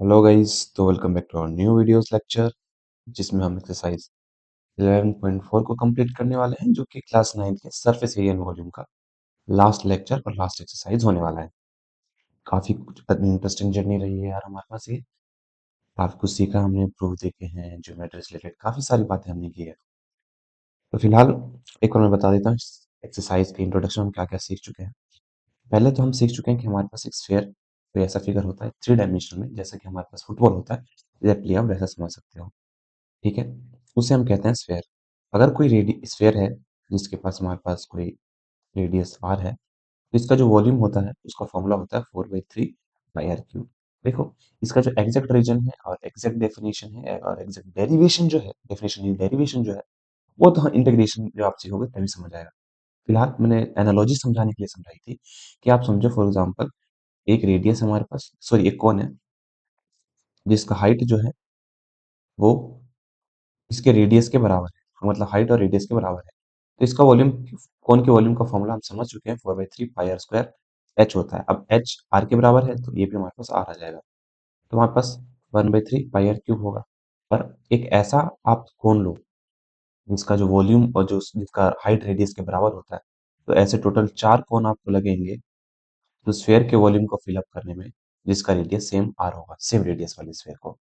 Hello guys, तो welcome back to our new videos lecture जिसमें हम एक्सरसाइज 11.4 को कंप्लीट करने वाले हैं, जो कि क्लास 9 के सरफेस एरिया एंड वॉल्यूम का लास्ट लेक्चर और लास्ट एक्सरसाइज होने वाला है। काफी कुछ इंटरेस्टिंग जर्नी रही है यार हमारे पास ये। काफी कुछ सीखा हमने, प्रूफ देखे हैं, ज्योमेट्री से रिलेटेड काफी सारी बातें हमने की है। तो फिलहाल एक और मैं बता देता हूँ एक्सरसाइज के इंट्रोडक्शन में क्या क्या सीख चुके हैं। पहले तो हम सीख चुके हैं कि हमारे पास एक स्फेयर, कोई ऐसा फिगर होता है 3 डायमेंशनल में, जैसा कि हमारे पास फुटबॉल होता है। एग्जैक्टली आप वैसा समझ सकते हो। ठीक है, उसे हम कहते हैं स्फेयर। अगर कोई रेडी स्फेयर है जिसके पास हमारे पास कोई रेडियस आर है, तो इसका जो वॉल्यूम होता है उसका फॉर्मूला होता है 4/3 पाई आर क्यूब। देखो, इसका जो एग्जैक्ट रीजन है और एग्जैक्ट डेफिनेशन है और एग्जैक्ट डेरिवेशन जो है, डेफिनेशन नहीं डेरिवेशन जो है, वो तो इंटीग्रेशन जो आप सीखोगे तभी समझ आएगा। फिलहाल मैंने एनालॉजी समझाने के लिए समझाई थी कि आप समझो, फॉर एग्जाम्पल एक रेडियस हमारे पास, सॉरी एक कोन है जिसका हाइट जो है वो इसके रेडियस के बराबर है, मतलब हाइट और रेडियस के बराबर है। तो इसका वॉल्यूम, कौन के वॉल्यूम का फॉर्मूला हम समझ चुके हैं, 4/3 पाई आर स्क्वायर एच होता है। अब एच आर के बराबर है तो ये भी हमारे पास आर आ जाएगा। तो हमारे पास 1/3 पाई आर क्यूब होगा। पर एक ऐसा आप कोण लो जिसका जो वॉल्यूम और जो जिसका हाइट रेडियस के बराबर होता है, तो ऐसे टोटल 4 कोण आपको लगेंगे तो स्फेयर के वॉल्यूम को फिलअप करने में, जिसका रेडियस सेम आर होगा, सेम रेडियस वाले स्फेयर को।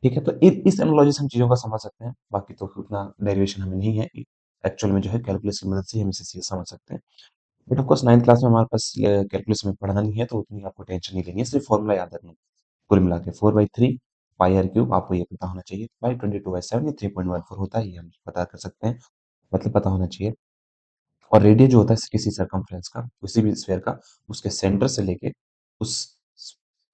ठीक है, तो इस एनालॉजी से हम चीज़ों को समझ सकते हैं। बाकी तो उतना डेरिवेशन हमें नहीं है, एक्चुअल में जो है कैलकुलस की मदद से ही हम इसे समझ सकते हैं। But of course 9th class में हमारे पास कैलकुलस में पढ़ना नहीं है, तो उतनी आपको टेंशन नहीं लेनी है, सिर्फ फॉर्मूला याद रखना। कुल मिला के 4/3 पाई आर क्यूब आपको ये पता होना चाहिए। 522/7 या 3.14 होता है, ये हम पता कर सकते हैं, मतलब पता होना चाहिए। और रेडियस जो होता है किसी सर्कमफ्रेंस का, किसी भी स्फीयर का, उसके सेंटर से लेके उस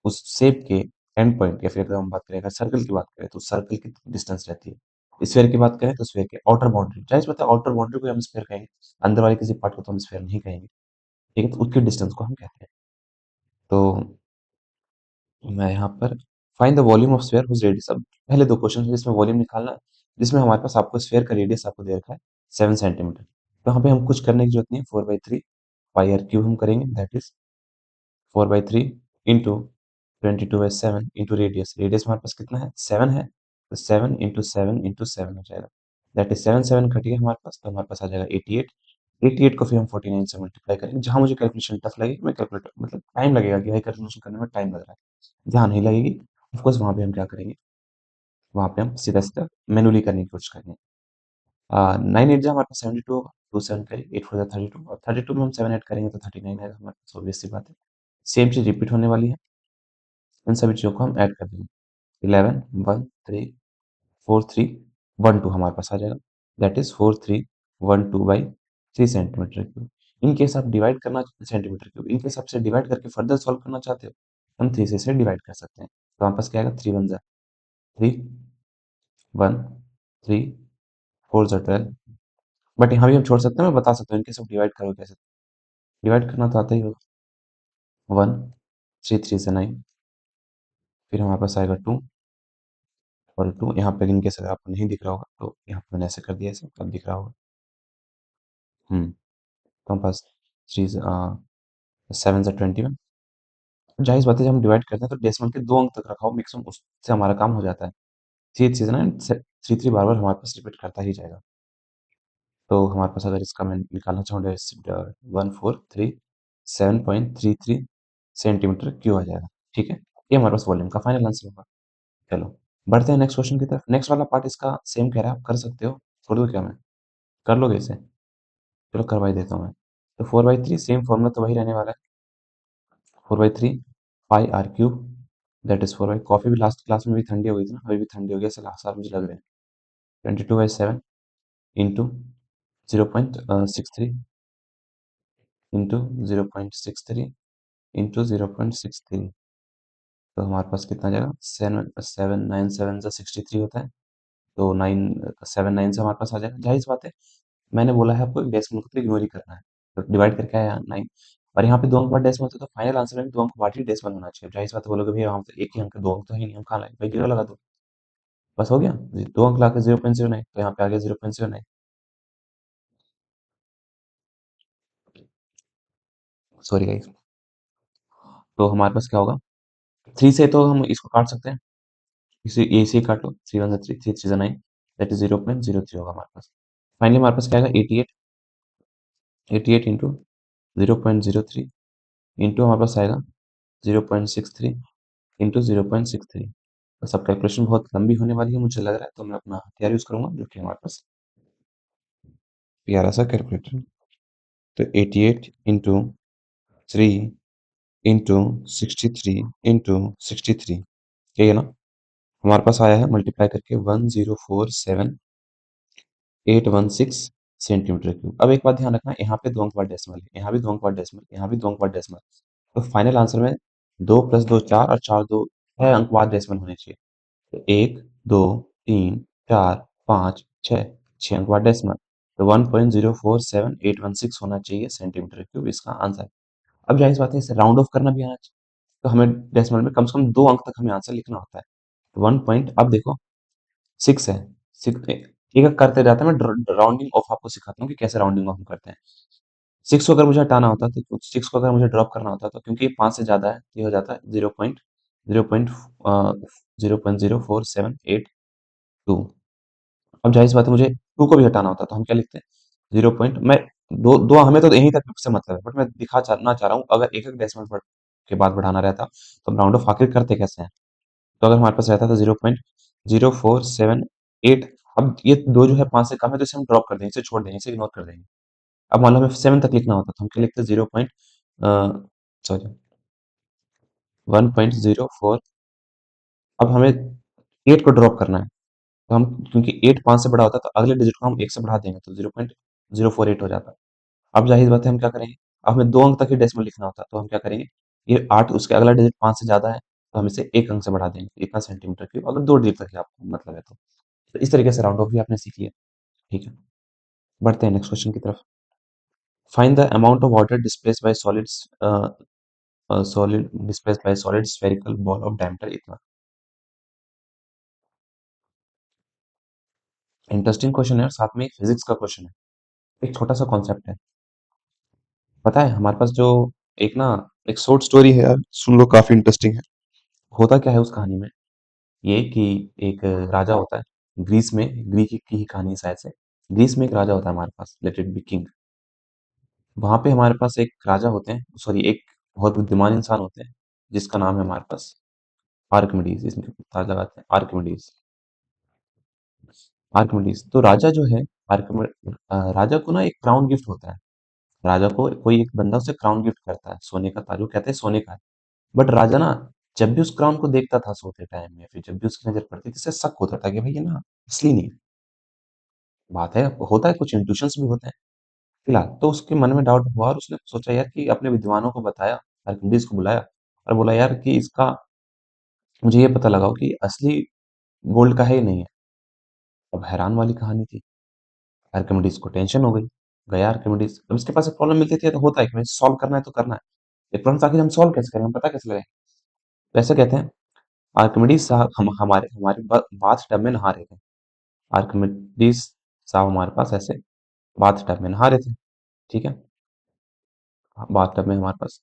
उस शेप के एंड पॉइंट, या फिर अगर हम बात करें, अगर सर्कल की बात करें तो सर्कल की डिस्टेंस रहती है। स्फीयर की बात करें तो स्फीयर के आउटर बाउंड्री, जाहिर बात है आउटर बाउंड्री को हम स्फीयर कहेंगे, अंदर वाले किसी पार्ट को तो हम स्फीयर नहीं कहेंगे। ठीक है, तो उसके डिस्टेंस को हम कहते हैं। तो मैं यहाँ पर find the volume of sphere whose radius, अब पहले दो क्वेश्चन जिसमें वॉल्यूम निकालना है, जिसमें हमारे पास आपको स्फीयर का रेडियस आपको दे रखा है 7 सेंटीमीटर। तो यहाँ पे हम कुछ करने की जरूरत नहीं है, 4/3 पाई आर क्यूब हम करेंगे, that is 4/3 into 22/7 into radius. Radius हमारे पास कितना है, 7 है, तो 7 इंटू 7 हो जाएगा। दैट इज 7 कट गया हमारे पास, तो हमारे पास आ जाएगा 88। 88 को फिर हम 49 से मल्टीप्लाई करेंगे। जहां मुझे कैलकुलेशन टफ लगेगी, मैं कैलकुलेटर, मतलब टाइम लगेगा कि भाई कैलकुलेशन करने में टाइम लग रहा है, ध्यान नहीं लगेगी, ऑफकोर्स वहां पे हम क्या करेंगे, वहां पे हम सीधा सीधा मैनुअली करने की कोशिश करेंगे। 9 8 जा हमारे पास 72 होगा, 2 7 करेंगे, 8 4 32, और 32 में हम 7 ऐड करेंगे तो 39 आएगा हमारे पास, ऑब्वियस सी बात है। सेम चीज रिपीट होने वाली है, इन सभी चीजों को हम ऐड कर देंगे। 11 1 3 4 3 1 2 हमारे पास आ जाएगा, that is 4312/3 centimetre cube. In case आप डिवाइड करना सेंटीमीटर क्यूब, इन केस आपसे डिवाइड करके फर्दर सॉल्व करना चाहते हो, हम 3 से इसे डिवाइड कर सकते हैं। तो हमारे पास क्या आएगा, 3 1 जा 3 1 3 4 जा 12। बट यहाँ भी हम छोड़ सकते हैं, मैं बता सकता हूँ इनकेस आप डिवाइड करो कैसे। डिवाइड करना तो आता ही होगा, 1 3 3 से 9, फिर हमारे पास आएगा 2 और 2 यहाँ पे, इनकेस अगर आपको नहीं दिख रहा होगा तो यहाँ पे मैंने ऐसे कर दिया, ऐसे अब दिख रहा होगा। तो हमारे पास 3 7 से 21। जाहिर बात है, जब हम डिवाइड करते हैं तो डेसिमल के 2 अंक तक रखा हो मैक्सिमम, उससे हमारा काम हो जाता है। थ्री थ्री से ना, थ्री थ्री बार बार हमारे पास रिपीट करता ही जाएगा। तो हमारे पास अगर इसका मैं निकालना चाहूँ, 1437.33 क्यों आ जाएगा। ठीक है, ये हमारे पास वॉल्यूम का फाइनल आंसर होगा। चलो बढ़ते हैं नेक्स्ट क्वेश्चन की तरफ। नेक्स्ट वाला पार्ट इसका सेम कह रहा है, आप कर सकते हो, छोड़ दो क्या मैं, कर लोगे इसे, चलो करवाई देता हूँ मैं। तो 4/3 सेम फॉर्मूला तो वही रहने वाला है, 4/3 pi r cube, that is 4 by, coffee भी लास्ट क्लास में भी ठंडी हो गई थी ना, अभी भी ठंडी हो गई, ऐसे लास्ट साल मुझे लग रहे हैं। 22/7 इंटू 0.63 इंटू 0.63 इंटू 0.63, तो हमारे पास कितना आ जाएगा, 7 7 9 7 63 होता है। तो 7 9 से हमारे पास आ जाएगा। जाहिर सी बात है, मैंने बोला है आपको डेसिमल को तो इग्नोर ही करना है, तो डिवाइड करके आया 9, और यहाँ पे 2 अंक बाद डेसिमल था, तो फाइनल आंसर में भी 2 अंक बाद ही डेसिमल होना चाहिए। जाहिर सी बात है, बोलोगे भैया हम तो एक ही अंक, 2 अंक तो है नहीं, हम कहाँ लाए भाई, 0 लगा दो, बस हो गया। 2 अंक ला के 0.09, तो यहाँ पे आ गया 0.09। Sorry guys. तो हमारे पास क्या होगा, 3 से तो हम इसको काट सकते हैं, इसे काट लो, 3 1 3 3 3 9, दैट इज 0.03 होगा हमारे पास। फाइनली हमारे पास क्या आएगा, 88, 88 इंटू 0.03 इंटू हमारे पास आएगा 0.63 इंटू 0.63। बस अब कैलकुलेशन बहुत लंबी होने वाली है मुझे लग रहा है, तो मैं अपना हथियार यूज करूंगा जो कि हमारे पास प्यारा सा कैलकुलेटर। तो 88 इंटू 3 इंटू 63 इंटू 63, ठीक है ना, हमारे पास आया है मल्टीप्लाई करके 1047,816 सेंटीमीटर क्यूब। अब एक बात ध्यान रखना, यहाँ पे 2 अंक बाद डेसिमल है, यहाँ भी 2 अंक बाद डेसिमल, यहाँ भी 2 अंक बाद डेसिमल। तो फाइनल आंसर में 2 + 2 4 और 4 2 6 अंक बाद डेसिमल होने चाहिए। तो 1 2 3 4 5 6 6 अंक बाद डेसिमल। तो 1.047816 होना चाहिए सेंटीमीटर क्यूब इसका आंसर। अब जाहिर सी बात है, इसे राउंड ऑफ करना भी आना चाहिए, तो हमें डेसिमल में कम से कम 2 अंक तक हमें आंसर लिखना होता है। 1 पॉइंट, अब देखो 6 है, 6 एक-एक करते जाते हैं, मैं राउंडिंग ऑफ आपको सिखाता हूँ कि कैसे राउंडिंग ऑफ हम करते हैं। 6 को अगर मुझे हटाना होता तो 6 को अगर मुझे ड्रॉप करना होता तो क्योंकि ये 5 से ज़्यादा है, ये हो जाता है 0.0478 अब जाहिर सी बात है, मुझे 2 को भी हटाना होता तो हम क्या लिखते हैं, 0 पॉइंट, मैं दो दो हमें तो यहीं तक से मतलब है, बट मैं दिखाना चाह रहा हूँ अगर एक एक डेसिमल के बाद बढ़ाना रहता तो हम राउंड ऑफ आखिर करते कैसे हैं। तो अगर हमारे पास रहता था 0.0478, अब ये दो जो है 5 से कम है तो इसे हम ड्रॉप कर देंगे, इसे छोड़ देंगे, इसे इग्नोर कर देंगे। अब मान लो हमें 7 तक लिखना होता तो हम क्या लिखते, 1.04। अब हमें 8 को ड्रॉप करना है, तो हम क्योंकि 8 5 से बड़ा होता है तो अगले डिजिट को हम 1 से बढ़ा देंगे तो 0.048 हो जाता। अब जाहिर बात है हम क्या करेंगे, अब हमें 2 अंक तक ही डेसिमल लिखना होता तो हम क्या करेंगे, ये 8 उसके अगला डिजिट 5 से ज़्यादा है तो हम इसे 1 अंक से बढ़ा देंगे, इतना सेंटीमीटर क्यूब, अगर 2 डिजिट तक है आपको मतलब है तो। तो इस तरीके से राउंड ऑफ भी आपने सीख लिया, ठीक है। बढ़ते हैं नेक्स्ट क्वेश्चन की तरफ। Find the amount of water displaced by solid spherical ball of diameter इतना। इंटरेस्टिंग क्वेश्चन है और साथ में फिजिक्स का क्वेश्चन है, एक छोटा सा कॉन्सेप्ट है। पता है हमारे पास जो एक ना एक शॉर्ट स्टोरी है यार, सुन लो, काफी इंटरेस्टिंग है। होता क्या है उस कहानी में, ये कि एक राजा होता है ग्रीस में, ग्रीक की ही कहानी है शायद से। ग्रीस में एक राजा होता है हमारे पास, लेट इट बी किंग। वहां पे हमारे पास एक राजा होते हैं, सॉरी एक बहुत बुद्धिमान इंसान होते हैं जिसका नाम है हमारे पास आर्किमिडीज, इसमें ताज लगाते हैं आर्किमिडीज। आर्किमिडीज तो राजा जो है, राजा को ना एक क्राउन गिफ्ट होता है। राजा को कोई एक बंदा उसे क्राउन गिफ्ट करता है, सोने का ताज, वो कहते हैं सोने का है। बट राजा ना जब भी उस क्राउन को देखता था सोते टाइम में, फिर जब भी उसकी नजर पड़ती थी, उसे शक होता था कि भाई ये ना असली नहीं है। बात है, होता है, कुछ इंट्यूशंस भी होते हैं। फिलहाल तो उसके मन में डाउट हुआ और उसने सोचा यार कि अपने विद्वानों को बताया, आर्किमिडीज को बुलाया और बोला यार कि इसका मुझे ये पता लगाओ कि असली गोल्ड का है या नहीं है। अब हैरान वाली कहानी थी, आर्किमिडीज को टेंशन हो गई। गया आर्किमिडीज, अब इसके पास एक प्रॉब्लम मिलती थी तो होता है कि सॉल्व करना है तो करना है। एक प्रॉब्लम आखिर हम सॉल्व कैसे करें, हम पता कैसे लगाएं। तो ऐसे कहते हैं, आर्किमिडीज साहब हम हमारे हमारे बाथ टब में नहा रहे थे। आर्किमिडीज साहब हमारे पास ऐसे बाथ टब में नहा रहे थे, ठीक है। बाथ टब में हमारे पास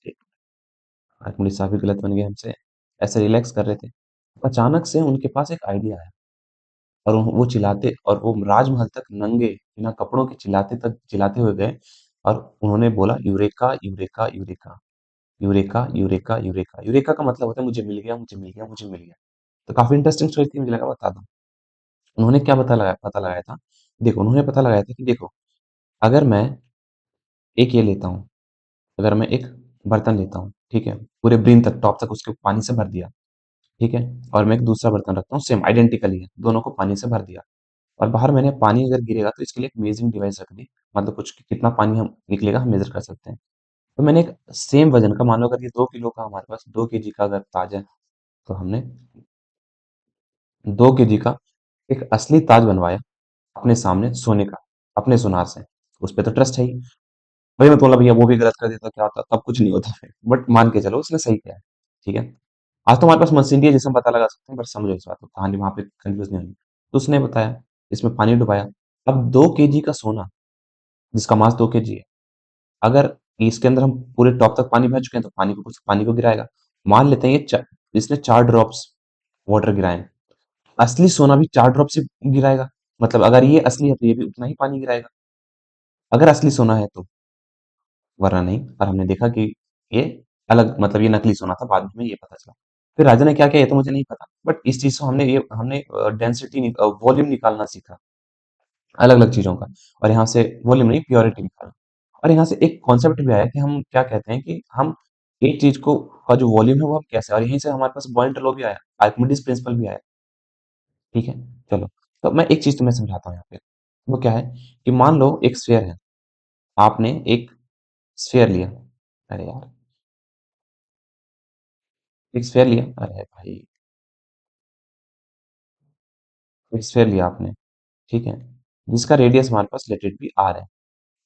आर्किमिडीज साहब भी गलत बन गए हमसे, ऐसे रिलैक्स कर रहे थे। अचानक से उनके पास एक आइडिया आया और वो चिल्लाते और वो राजमहल तक नंगे बिना कपड़ों के चिल्लाते हुए गए और उन्होंने बोला, eureka eureka eureka eureka eureka eureka. Eureka का मतलब होता है मुझे मिल गया, मुझे मिल गया, मुझे मिल गया। तो काफी इंटरेस्टिंग स्टोरी थी, मुझे लगा बता दूं। उन्होंने क्या पता लगाया था, देखो उन्होंने पता लगाया था कि देखो, अगर मैं एक ये लेता हूँ, अगर मैं एक बर्तन लेता हूँ, ठीक है, पूरे ब्रिम तक टॉप तक उसके पानी से भर दिया, ठीक है, और मैं एक दूसरा बर्तन रखता हूँ सेम आइडेंटिकली है, दोनों को पानी से भर दिया और बाहर मैंने पानी अगर गिरेगा तो इसके लिए एक मेजरिंग डिवाइस रख दी, मतलब कुछ कितना पानी हम निकलेगा हम मेजर कर सकते हैं। तो मैंने एक सेम वजन का, मान लो अगर ये 2 किलो का, हमारे पास 2 केजी का अगर ताज है, तो हमने 2 केजी का एक असली ताज बनवाया अपने सामने सोने का, अपने सुनार से। उस पे तो ट्रस्ट है ही। भाई मैं तो बोला भैया वो भी गलत कर देता क्या होता, तब कुछ नहीं होता फिर, बट मान के चलो उसने सही किया है, ठीक है। आज तो हमारे पास मशीनरी है जिससे हम पता लगा सकते हैं, बट समझो इस बात को, कहानी वहां पे कंफ्यूज नहीं होनी। तो उसने बताया, इसमें पानी डुबाया, अब 2 केजी का सोना जिसका मास 2 केजी है, अगर इसके अंदर हम पूरे टॉप तक पानी भर चुके हैं तो पानी को गिराएगा। मान लेते हैं ये इसने 4 ड्रॉप्स वाटर गिराए हैं। असली सोना भी 4 ड्रॉप से गिराएगा। मतलब अगर ये असली है तो ये भी उतना ही पानी गिराएगा, अगर असली सोना है तो, वरना नहीं। और हमने देखा कि ये अलग, मतलब ये नकली सोना था, बाद में हमें ये पता चला। फिर राजा ने क्या किया ये तो मुझे नहीं पता, बट इस चीज से हमने डेंसिटी, वॉल्यूम निकालना सीखा अलग अलग चीजों का। और यहाँ से वॉल्यूम नहीं, प्योरिटी निकालना। और यहाँ से एक कॉन्सेप्ट भी आया कि हम क्या कहते हैं कि हम एक चीज को का जो वॉल्यूम है वो हम कैसे, और यहीं से हमारे पास बॉइल्ट लॉ भी आया, आर्किमिडीज प्रिंसिपल भी आया। ठीक है, चलो। तो मैं एक चीज तुम्हें समझाता हूँ यहाँ पे। वो क्या है कि मान लो एक स्फीयर है, आपने एक स्फीयर लिया। अरे यार, एक स्फीयर लिया, अरे भाई, एक स्फीयर लिया आपने, ठीक है, जिसका रेडियस हमारे पास लेट इट बी आर है,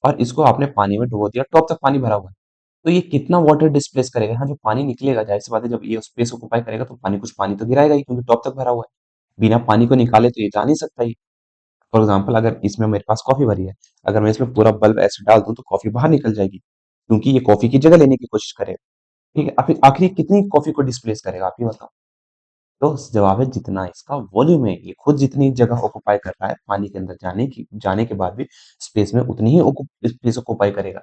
और इसको आपने पानी में डुबो दिया, टॉप तक पानी भरा हुआ है। तो ये कितना वाटर डिस्प्लेस करेगा? हाँ, जो पानी निकलेगा, जाहिर सी बात है, जब ये स्पेस ऑक्यूपाई करेगा तो पानी, कुछ पानी तो गिराएगा ही, क्योंकि टॉप तक भरा हुआ है। बिना पानी को निकाले तो ये जा नहीं सकता ही। फॉर एग्जाम्पल, अगर इसमें मेरे पास कॉफी भरी है, अगर मैं इसमें पूरा बल्ब ऐसे डाल दूं तो कॉफी बाहर निकल जाएगी, क्योंकि ये कॉफी की जगह लेने की कोशिश करेगा। ठीक है, आखिर आखिर ये कितनी कॉफी को डिस्प्लेस करेगा, आप ही बताओ। तो जवाब है, जितना इसका वॉल्यूम है, ये खुद जितनी जगह ऑक्युपाई कर रहा है पानी के अंदर जाने के बाद भी स्पेस में उतनी ही स्पेस ऑक्युपाई करेगा।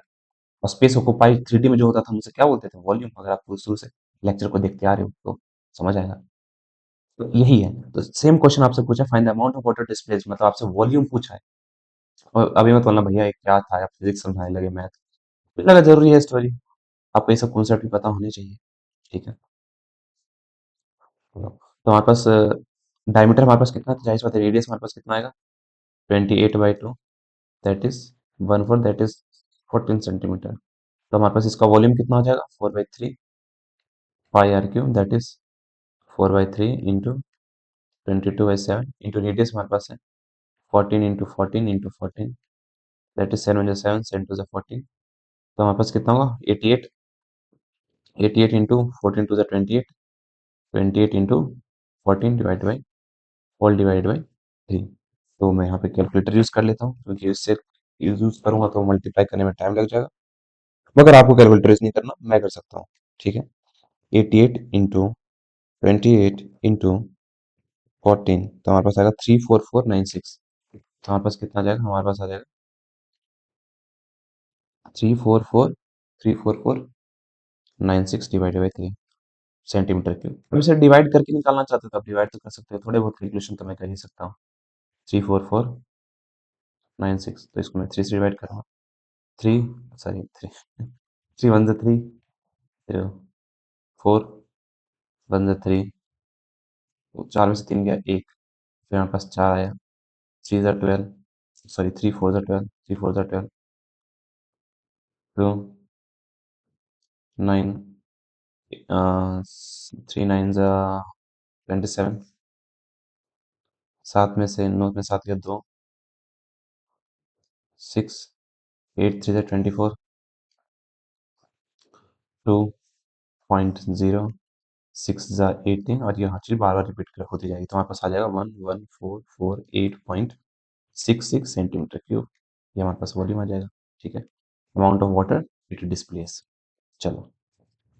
और स्पेस ऑक्युपाई 3D में जो होता था, हम उसे क्या बोलते थे? वॉल्यूम। अगर आप शुरू से लेक्चर को देखते आ रहे हो तो समझ आएगा। तो यही है। तो सेम क्वेश्चन आपसे पूछा, find the amount of water displace, मतलब आपसे वॉल्यूम पूछा है। और अभी मत बोलना भैया ये क्या था, आप फिजिक्स समझाने लगे, मैथ। मुझे लगा जरूरी है स्टोरी, आपको ये सब कॉन्सेप्ट भी पता होने चाहिए। ठीक है, तो हमारे पास डायमीटर हमारे पास कितना था, जाहिर सी बात है, रेडियस हमारे पास कितना आएगा? 28/2, that is 1/4, that is 14 centimetre. तो हमारे पास इसका वॉल्यूम कितना हो जाएगा? 4/3 pi r cube, that is 4/3 into 22/7 into radius हमारे पास है 14 इंटू 14 इंटू 14, दैट इज 7 × 7, 7 × 14। तो हमारे पास कितना होगा? 88, 88 इंटू 14 × 28, 28 इंटू 14 डिवाइड बाई 3। तो मैं यहाँ पे कैलकुलेटर यूज कर लेता हूँ, क्योंकि इससे यूज करूंगा तो मल्टीप्लाई करने में टाइम लग जाएगा। मगर आपको कैलकुलेटर यूज नहीं करना, मैं कर सकता हूँ। ठीक है, 88 इंटू 28 इंटू 14, तो हमारे पास आएगा 34496। तो हमारे पास कितना आ जाएगा? हमारे पास आ जाएगा 344 डिवाइड बाई 3 सेंटीमीटर क्यूब। अब इसे डिवाइड करके निकालना चाहते हो तो आप डिवाइड तो कर सकते हो, थोड़े बहुत कैलकुलेशन तो मैं कर ही सकता हूँ। 34496, तो इसको मैं 3 से डिवाइड करूँगा। 3 3 4 1 3, 4 में से 3 गया, 1, फिर हमारे पास 4 आया, 3 × 12, सॉरी 3 × 4 = 12, 3 × 4 = 12, 2 9, 3 9 × 27, 7 में से 9 में 7 गया 2, 6, 8 3 24, 2.0, 6 × 18, और यहाँ चीज बार बार रिपीट होती जाएगी, तो हमारे पास आ जाएगा 11448.66 सेंटीमीटर क्यूब। ये हमारे पास वॉल्यूम आ जाएगा। ठीक है, amount of water it displace. चलो,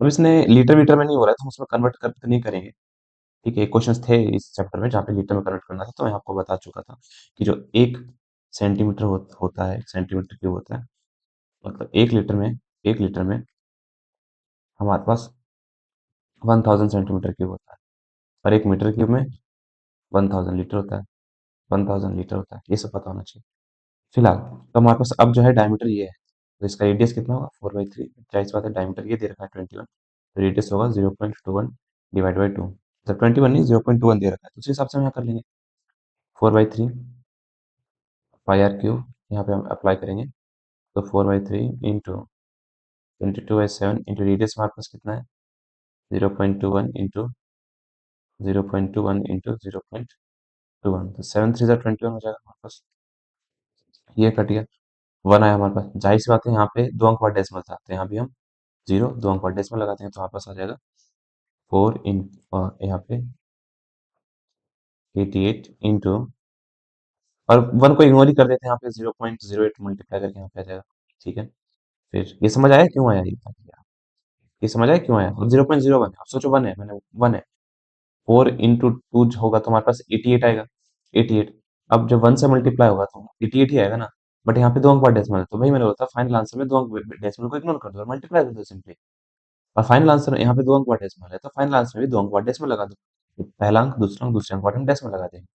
अब इसने लीटर वीटर में नहीं हो रहा है तो हम उसमें कन्वर्ट कर तो नहीं करेंगे। ठीक है, क्वेश्चंस थे इस चैप्टर में जहाँ पे लीटर में कन्वर्ट करना था, तो मैं आपको बता चुका था कि जो 1 सेंटीमीटर होता है, सेंटीमीटर क्यूब होता है, मतलब 1 लीटर में हमारे पास 1000 सेंटीमीटर क्यूब होता है, और 1 मीटर क्यूब में 1000 लीटर होता है। 1000 लीटर होता है, ये सब पता होना चाहिए। फिलहाल तो हमारे पास अब जो है डायमीटर ये है, तो इसका रेडियस कितना होगा? 4/3, जाहिर सी बात है, डायमीटर ये दे रखा है 21, तो रेडियस होगा 0.21 डिवाइड बाई 2। तो 21 नहीं, 0.21 दे रखा है, तो उस हिसाब से हम यहाँ कर लेंगे। 4/3 पाई आर क्यूब, यहाँ पे हम अप्लाई करेंगे, तो 4/3 इंटू 22/7 इंटू रेडियस हमारे पास कितना है? 0.21 इंटू 0.21 इंटू 0.21, तो 7 × 3 = 21 हो जाएगा हमारे पास। ये कट गया, 1 आया हमारे पास। जाहिर सी बात है, यहाँ पे 2 अंक बाद डेसिमल था, तो यहाँ भी हम 0 2 अंक बाद डेसिमल लगाते हैं, तो हमारे पास आ जाएगा 4 इन यहाँ पे 88 इंटू, और 1 को इग्नोर ही कर देते हैं, यहाँ पे 0.08 मल्टीप्लाई करके यहाँ पे आ जाएगा। ठीक है, फिर ये समझ आया क्यों आया? ये समझ आया क्यों आया? अब 0.01 है, अब सोचो 1 है, मैंने 1 है, 4 इंटू टू होगा तो हमारे पास 88 आएगा, 88। अब जब 1 से मल्टीप्लाई होगा तो 88 ही आएगा ना, बट यहाँ पे दो अंक बाद डेसिमल है, तो भाई मैंने बोला था फाइनल आंसर में दो अंक डेसिमल को इग्नोर कर दो और मल्टीप्लाई कर दो सिंपली। और फाइनल आंसर यहाँ पे दो अंक बाद डेसिमल है, तो फाइनल आंसर में भी दो अंक बाद डेसिमल लगा दो। तो पहला अंक, दूसरा अंक, दूसरे अंक बाद हम डेसिमल लगा देंगे।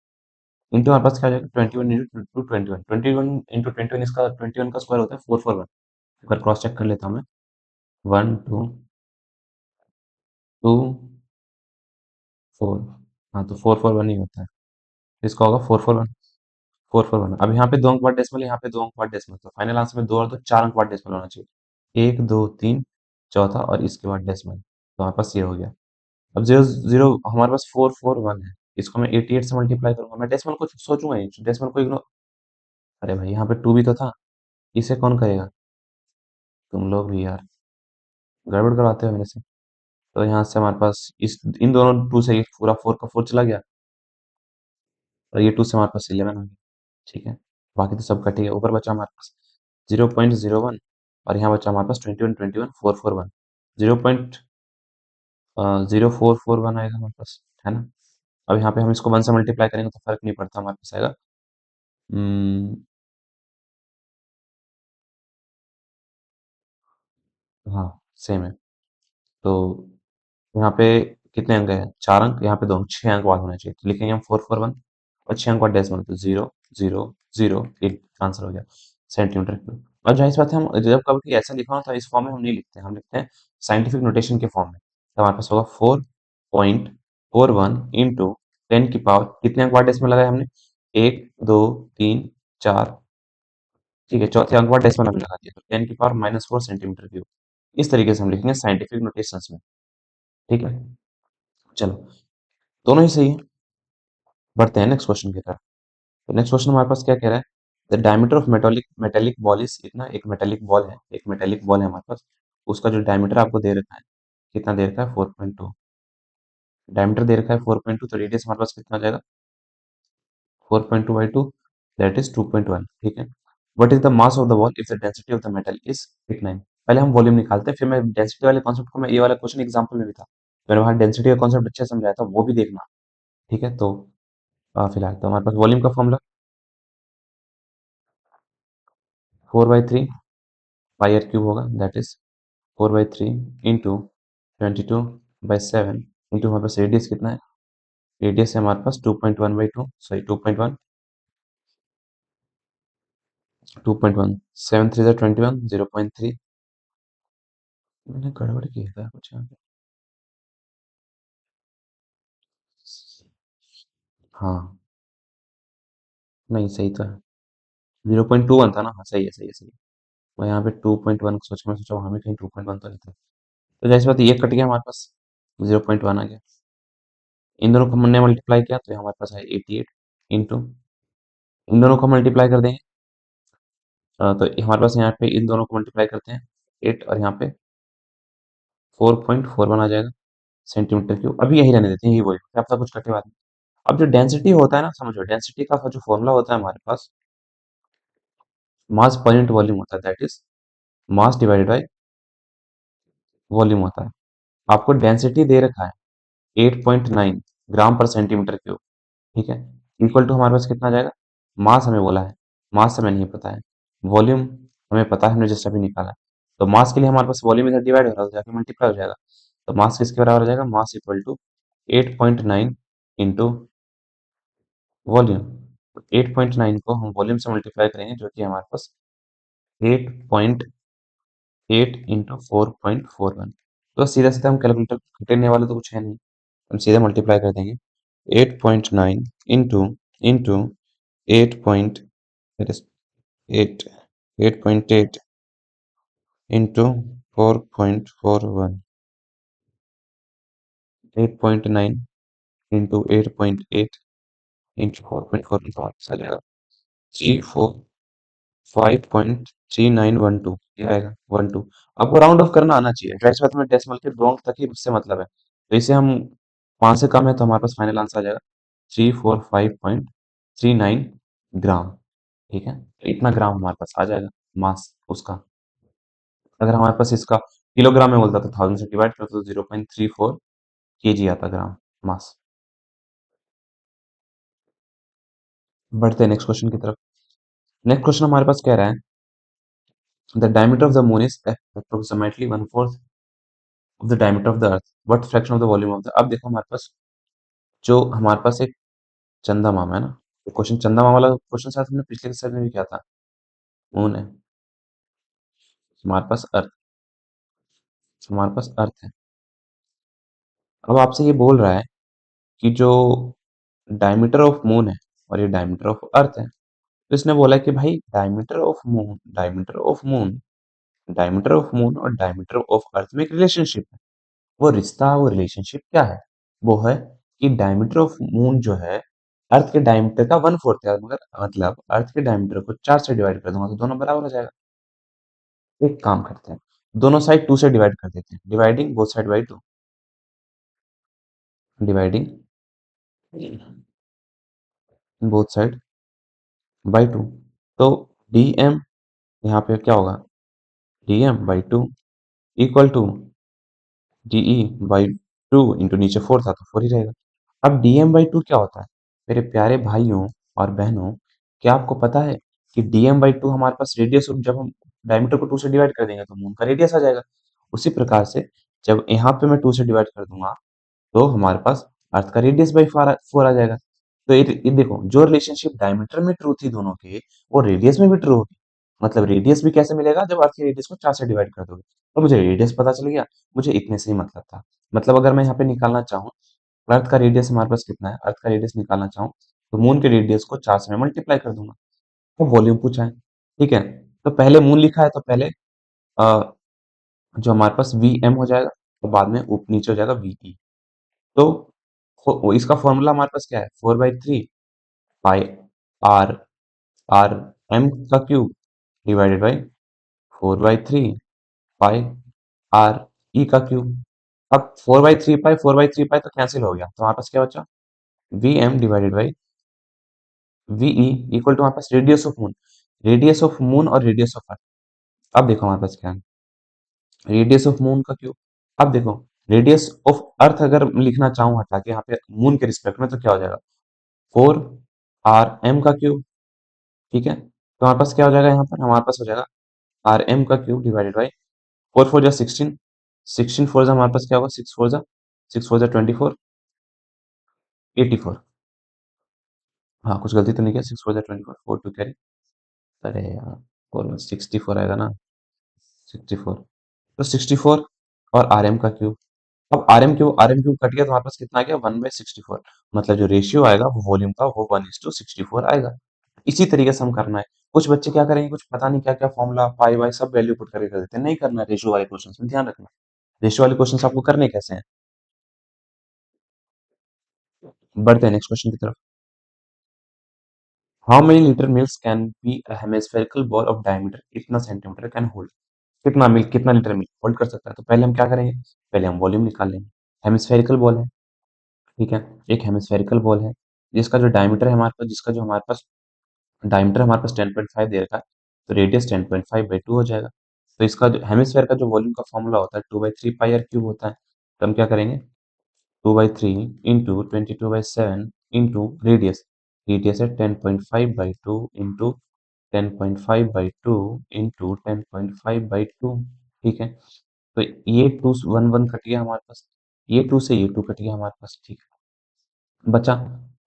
इंटू हमारे पास क्या हो जाएगा, 21 इंटू टू 21, 21 इंटू 21, इसका 21 का स्क्वायर होता है 441। एक बार क्रॉस चेक कर लेता हूँ मैं। 1 2 2 4। हाँ, तो 441 ही होता है। इसका होगा 441, 441। अब यहाँ पे दो अंक बाद डेसिमल, यहाँ पे दो अंक बाद डेसिमल, तो फाइनल आंसर में दो और दो चार अंक बाद डेसिमल होना चाहिए। एक, दो, तीन, चौथा और इसके बाद डेसिमल, तो हमारे पास ये हो गया। अब जीरो जीरो हमारे पास 441 है, इसको मैं 88 से मल्टीप्लाई करूंगा, मैं डेसिमल को सोचूंगा ही, डेसिमल को इग्नोर। अरे भाई यहाँ पे टू भी तो था, इसे कौन करेगा? तुम लोग भी यार गड़बड़ करवाते हो मेरे से। तो यहाँ से हमारे पास इस इन दोनों टू से ये पूरा फोर का फोर चला गया, और ये टू से हमारे पास 11 हो गया। ठीक है, बाकी तो सब कट गया। ऊपर बचा हमारे पास 0.01, और यहाँ बचा हमारे पास 21 441, 0.0441 आएगा हमारे पास, है ना। अब यहाँ पे हम इसको 1 से मल्टीप्लाई करेंगे तो फर्क नहीं पड़ता, हमारे पास आएगा हम्म, हाँ सेम है। तो यहाँ पे कितने अंक है, चार अंक, यहाँ पे दो अंक, छह अंक बाद होना चाहिए, तो लिखेंगे हम 441, और छह अंक बाद डेसिमल, तो 0 0 0, एक आंसर हो गया, सेंटीमीटर क्यूब। और जाहिर सी बात है, हम जब कभी ऐसा लिखा हो तो इस फॉर्म में हम नहीं लिखते, हम लिखते हैं साइंटिफिक नोटेशन के फॉर्म में। तो हमारे पास होगा 4.41 इंटू 10 की पावर, कितने अंक बाद डेसिमल लगाया हमने, एक, दो, तीन, चार। ठीक है, चौथे अंक बाद डेसिमल हमने लगा दिया, तो 10 की पावर -4 सेंटीमीटर क्यूब। इस तरीके से हम लिखेंगे साइंटिफिक नोटेशंस में। ठीक है, चलो, दोनों ही सही है। बढ़ते हैं नेक्स्ट क्वेश्चन की तरफ। तो नेक्स्ट क्वेश्चन हमारे पास क्या कह रहा है, the diameter of metallic metallic ball is, इतना एक मेटेलिक बॉल है, एक मेटेलिक बॉल है हमारे पास, उसका जो डायमीटर आपको दे रखा है, कितना दे रखा है, 4.2। डायमीटर दे रखा है 4.2, तो रेडियस हमारे पास कितना आ जाएगा, 4.2 by 2, दैट इज 2.1। ठीक है, what is the mass of the ball if the density of the metal is 89। पहले हम वॉल्यूम निकालते हैं, फिर मैं डेंसिटी वाले कॉन्सेप्ट को, मैं ये वाला क्वेश्चन एग्जाम्पल में भी था, मैंने वहाँ डेंसिटी का कॉन्सेप्ट अच्छे से समझाया था, वो भी देखना। ठीक है, तो फिलहाल तो हमारे पास वॉल्यूम का फॉर्मूला 4/3 पाई आर क्यूब होगा, दैट इज 4/3 इंटू 22/7 इंटू, हमारे पास रेडियस कितना है, रेडियस है हमारे पास 2.1/2, सॉरी 2.1, 2.1, 7 3 21, 0.3। मैंने गड़बड़ किया था कुछ यहाँ पे। हाँ, नहीं सही था, 0.21 था ना, हाँ सही है, सही है, सही है। मैं यहाँ पे 2.1 सोच, मैं सोचा वहाँ में कहीं 2.1 तो नहीं था। तो जैसे बात, ये कट गया हमारे पास, 0.1 आ गया। इन दोनों को हमने मल्टीप्लाई किया तो हमारे पास है 88 इंटू, इन दोनों को मल्टीप्लाई कर देंगे, तो हमारे पास यहाँ पे इन दोनों को मल्टीप्लाई करते हैं, 8 और यहाँ पे 4.41 आ जाएगा सेंटीमीटर क्यूब। अभी यही रहने देते हैं, यही वही, क्या पता कुछ कटे बाद में। अब जो डेंसिटी होता है ना, समझो डेंसिटी का जो फॉर्मूला होता है हमारे पास, मास पर यूनिट वॉल्यूम होता है, that is mass divided by volume होता है। आपको डेंसिटी दे रखा है 8.9 ग्राम पर सेंटीमीटर क्यूब। ठीक है, इक्वल टू हमारे पास कितना आ जाएगा, मास हमें बोला है, मास हमें नहीं पता है, वॉल्यूम हमें पता है, हमने जस्ट अभी निकाला है। तो मास के लिए हमारे पास वॉल्यूम इधर डिवाइड हो रहा है, तो जाके मल्टीप्लाई हो जाएगा। तो मास किसके बराबर हो जाएगा, mass equal to 8.9 into volume. 8.9 को हम वॉल्यूम से मल्टीप्लाई करेंगे, जो कि हमारे पास 8.8 इंटू 4.41। तो सीधा सीधा हम कैलकुलेटर घटेने वाले तो कुछ है नहीं, हम सीधे मल्टीप्लाई कर देंगे। 8.9 into into 8 that is 8 8.8 into 4.41, 8.9 into 8.8 into 4.41 आ जाएगा 35.3912, ये आएगा 12। आपको राउंड ऑफ करना आना चाहिए, वैसे बात में डेसिमल के रॉन्ग तक ही उससे मतलब है, तो इसे हम 5 से कम है तो हमारे पास फाइनल आंसर आ जाएगा 345.39 ग्राम। ठीक है, तो इतना ग्राम हमारे पास आ जाएगा मास उसका। अगर हमारे पास इसका किलोग्राम में बोलता तो 1000 से डिवाइड करते तो 0.34 kg आता ग्राम मास। बढ़ते हैं नेक्स्ट क्वेश्चन की तरफ। नेक्स्ट क्वेश्चन हमारे पास कह रहा है the diameter of the moon is approximately one fourth of the diameter of the earth, what fraction of the volume of the. अब देखो हमारे पास जो हमारे पास एक चंदा मामा है ना, क्वेश्चन चंदा मामा वाला क्वेश्चन शायद हमने पिछले सेशन में भी किया था। मून है, हमारे पास अर्थ, हमारे पास अर्थ है। अब आपसे ये बोल रहा है कि जो डायमीटर ऑफ मून है और ये डायमीटर ऑफ अर्थ है, तो इसने बोला है कि भाई diameter of moon, diameter of moon और डायमीटर ऑफ अर्थ में एक रिलेशनशिप है। वो रिश्ता, वो रिलेशनशिप क्या है? वो है कि डायमीटर ऑफ मून जो है अर्थ के डायमीटर का वन फोर्थ है, मगर मतलब अर्थ के डायमीटर को 4 से डिवाइड कर दूंगा तो दोनों बराबर हो जाएगा। एक काम करते हैं, दोनों साइड 2 से डिवाइड कर देते हैं, dividing both side by 2, dividing both side by 2। तो dm यहाँ पे क्या होगा, dm by 2 equal to dE by 2 into नीचे 4 था तो 4 ही रहेगा। अब dm बाई 2 क्या होता है? मेरे प्यारे भाइयों और बहनों, क्या आपको पता है कि dm बाई 2 हमारे पास रेडियस, जब हम डायमीटर को 2 से डिवाइड कर देंगे तो मून का रेडियस आ जाएगा। उसी प्रकार से जब यहाँ पे मैं 2 से डिवाइड कर दूंगा तो हमारे पास अर्थ का रेडियस बाई 4 आ जाएगा। तो ये देखो, जो रिलेशनशिप डायमीटर में ट्रू थी दोनों की, वो रेडियस में भी ट्रू होगी। मतलब रेडियस भी कैसे मिलेगा, जब अर्थ के रेडियस को 4 से डिवाइड कर दोगे। तो मुझे रेडियस पता चल गया, मुझे इतने से ही मतलब था। मतलब अगर मैं यहाँ पे निकालना चाहूँ, अर्थ का रेडियस हमारे पास कितना है, अर्थ का रेडियस निकालना चाहूँ तो मून के रेडियस को 4 से मैं मल्टीप्लाई कर दूंगा। तो वॉल्यूम पूछा है, ठीक है। तो पहले मून लिखा है तो पहले अ, जो हमारे पास वी एम हो जाएगा, तो बाद में नीचे हो जाएगा वीई। तो इसका फॉर्मूला हमारे पास क्या है, 4/3 पाई आर, आर एम का cube divided by 4/3 pi R E का क्यूब। अब 4/3 पाई 4/3 पाई तो कैंसिल हो गया, तो हमारे पास क्या बचा, V M divided by V E equal to हमारे पास radius of moon, radius of moon और रेडियस ऑफ अर्थ। अब देखो हमारे पास क्या है, रेडियस ऑफ मून का क्यूब। अब देखो रेडियस ऑफ अर्थ अगर मैं लिखना चाहूँ हटा के यहाँ पे मून के रिस्पेक्ट में, तो क्या हो जाएगा, 4 RM का क्यूब, ठीक है। तो हमारे पास क्या हो जाएगा, यहाँ पर हमारे पास हो जाएगा RM का क्यूब डिवाइडेड बाई 4 4 जा 16, 16 4 जा हमारे पास क्या होगा, 6 4 जा 24, 84। हाँ कुछ गलती तो नहीं किया, 6 4 जा 24, 4 2 कैरी, अरे यार 4 64 आएगा ना, 64। तो 64 और RM का क्यूब। अब आर एम क्यूब कट गया तो हमारे पास कितना आ गया, 1/64। मतलब जो रेशियो आएगा वो वॉल्यूम का वो 1:64 आएगा। इसी तरीके से हम करना है। कुछ बच्चे क्या करेंगे, कुछ पता नहीं क्या क्या फॉर्मूला पाई वाई सब वैल्यू पुट करके कर देते हैं, नहीं करना रेशियो वाले क्वेश्चन में, ध्यान रखना। रेशियो वाले क्वेश्चन आपको करने कैसे हैं। बढ़ते हैं नेक्स्ट क्वेश्चन की तरफ। How many litre milk can be a hemispherical ball of diameter कितना सेंटीमीटर कैन होल्ड। कितना मिल्क, कितना लीटर मिल्क होल्ड कर सकता है। तो पहले हम क्या करेंगे, पहले हम वॉल्यूम निकाल लेंगे। हेमिस्फेरिकल बॉल है, ठीक है, एक हेमिस्फेरिकल बॉल है जिसका जो डायमीटर है हमारे पास, जिसका जो हमारे पास डायमीटर हमारे पास 10.5 दे रखा है, तो रेडियस 10.5/2 हो जाएगा। तो इसका जो हेमिस्फेयर का जो वॉल्यूम का फॉर्मूला होता है 2/3 पाई आर क्यूब होता है। तो हम क्या करेंगे, 2/3 इंटू 22/7 इंटू रेडियस, रेडियस है 10.5/2 इंटू 10.5/2 इंटू 10.5/2, ठीक है। तो ये टू वन वन कट गया हमारे पास, ये टू से ये टू कट गया हमारे पास, ठीक है। बचा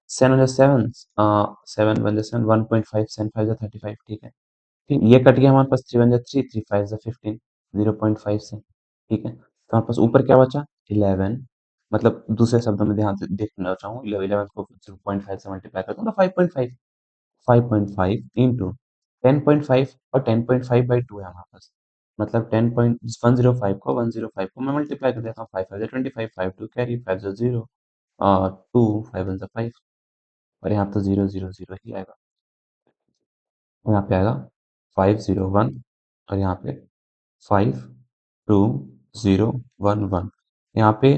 7 7 1.5, 7 5 35, ठीक है। फिर ये कट गया हमारे पास, 3 1 3 3 5 15, 0.5 से, ठीक है। तो हमारे पास ऊपर क्या बचा, 11। मतलब दूसरे शब्दों में ध्यान से देखना चाहूँ, 11 को 0.5 से मल्टीप्लाई करता हूँ ना, 5.5, 5.5 इंटू 10.5, और 10.5/2 है हमारे पास। मतलब 10.105 को 105 को मैं मल्टीप्लाई कर देता हूँ, 5 5 25, 5 2 कैरी, 5 0, 2 5 1 5, और यहाँ तो 0 0 0 ही आएगा। और यहाँ पे आएगा 501, और यहाँ पे 52011। यहाँ पे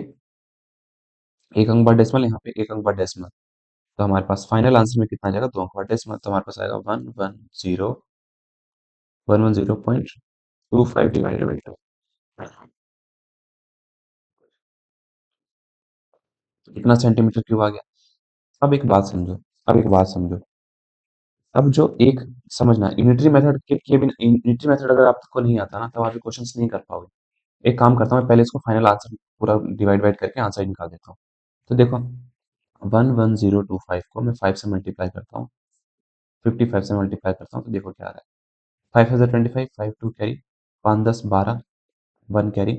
एक अंक बाद डेसिमल, यहाँ पे एक अंक बाद डेसिमल। तो हमारे पास फाइनल आंसर में कितना आ जाएगा, 2 अंक बाद डेसिमल। तो हमारे पास आएगा 110 डिवाइडेड बाई 2। कितना सेंटीमीटर क्यूब आ गया। अब एक बात समझो, अब एक बात समझो, अब जो एक समझना यूनिटरी मेथड के बिना यूनिटरी मेथड अगर आपको नहीं आता ना तब आप क्वेश्चंस नहीं कर पाओगे। एक काम करता हूँ मैं पहले इसको फाइनल आंसर पूरा डिवाइड वाइड करके आंसर निकाल देता हूँ। तो देखो 11025 को मैं 5 से मल्टीप्लाई करता हूँ, 55 से मल्टीप्लाई करता हूँ तो देखो क्या आ रहा है। 5 25, 5 2 कैरी, 5 10 12, 1 कैरी,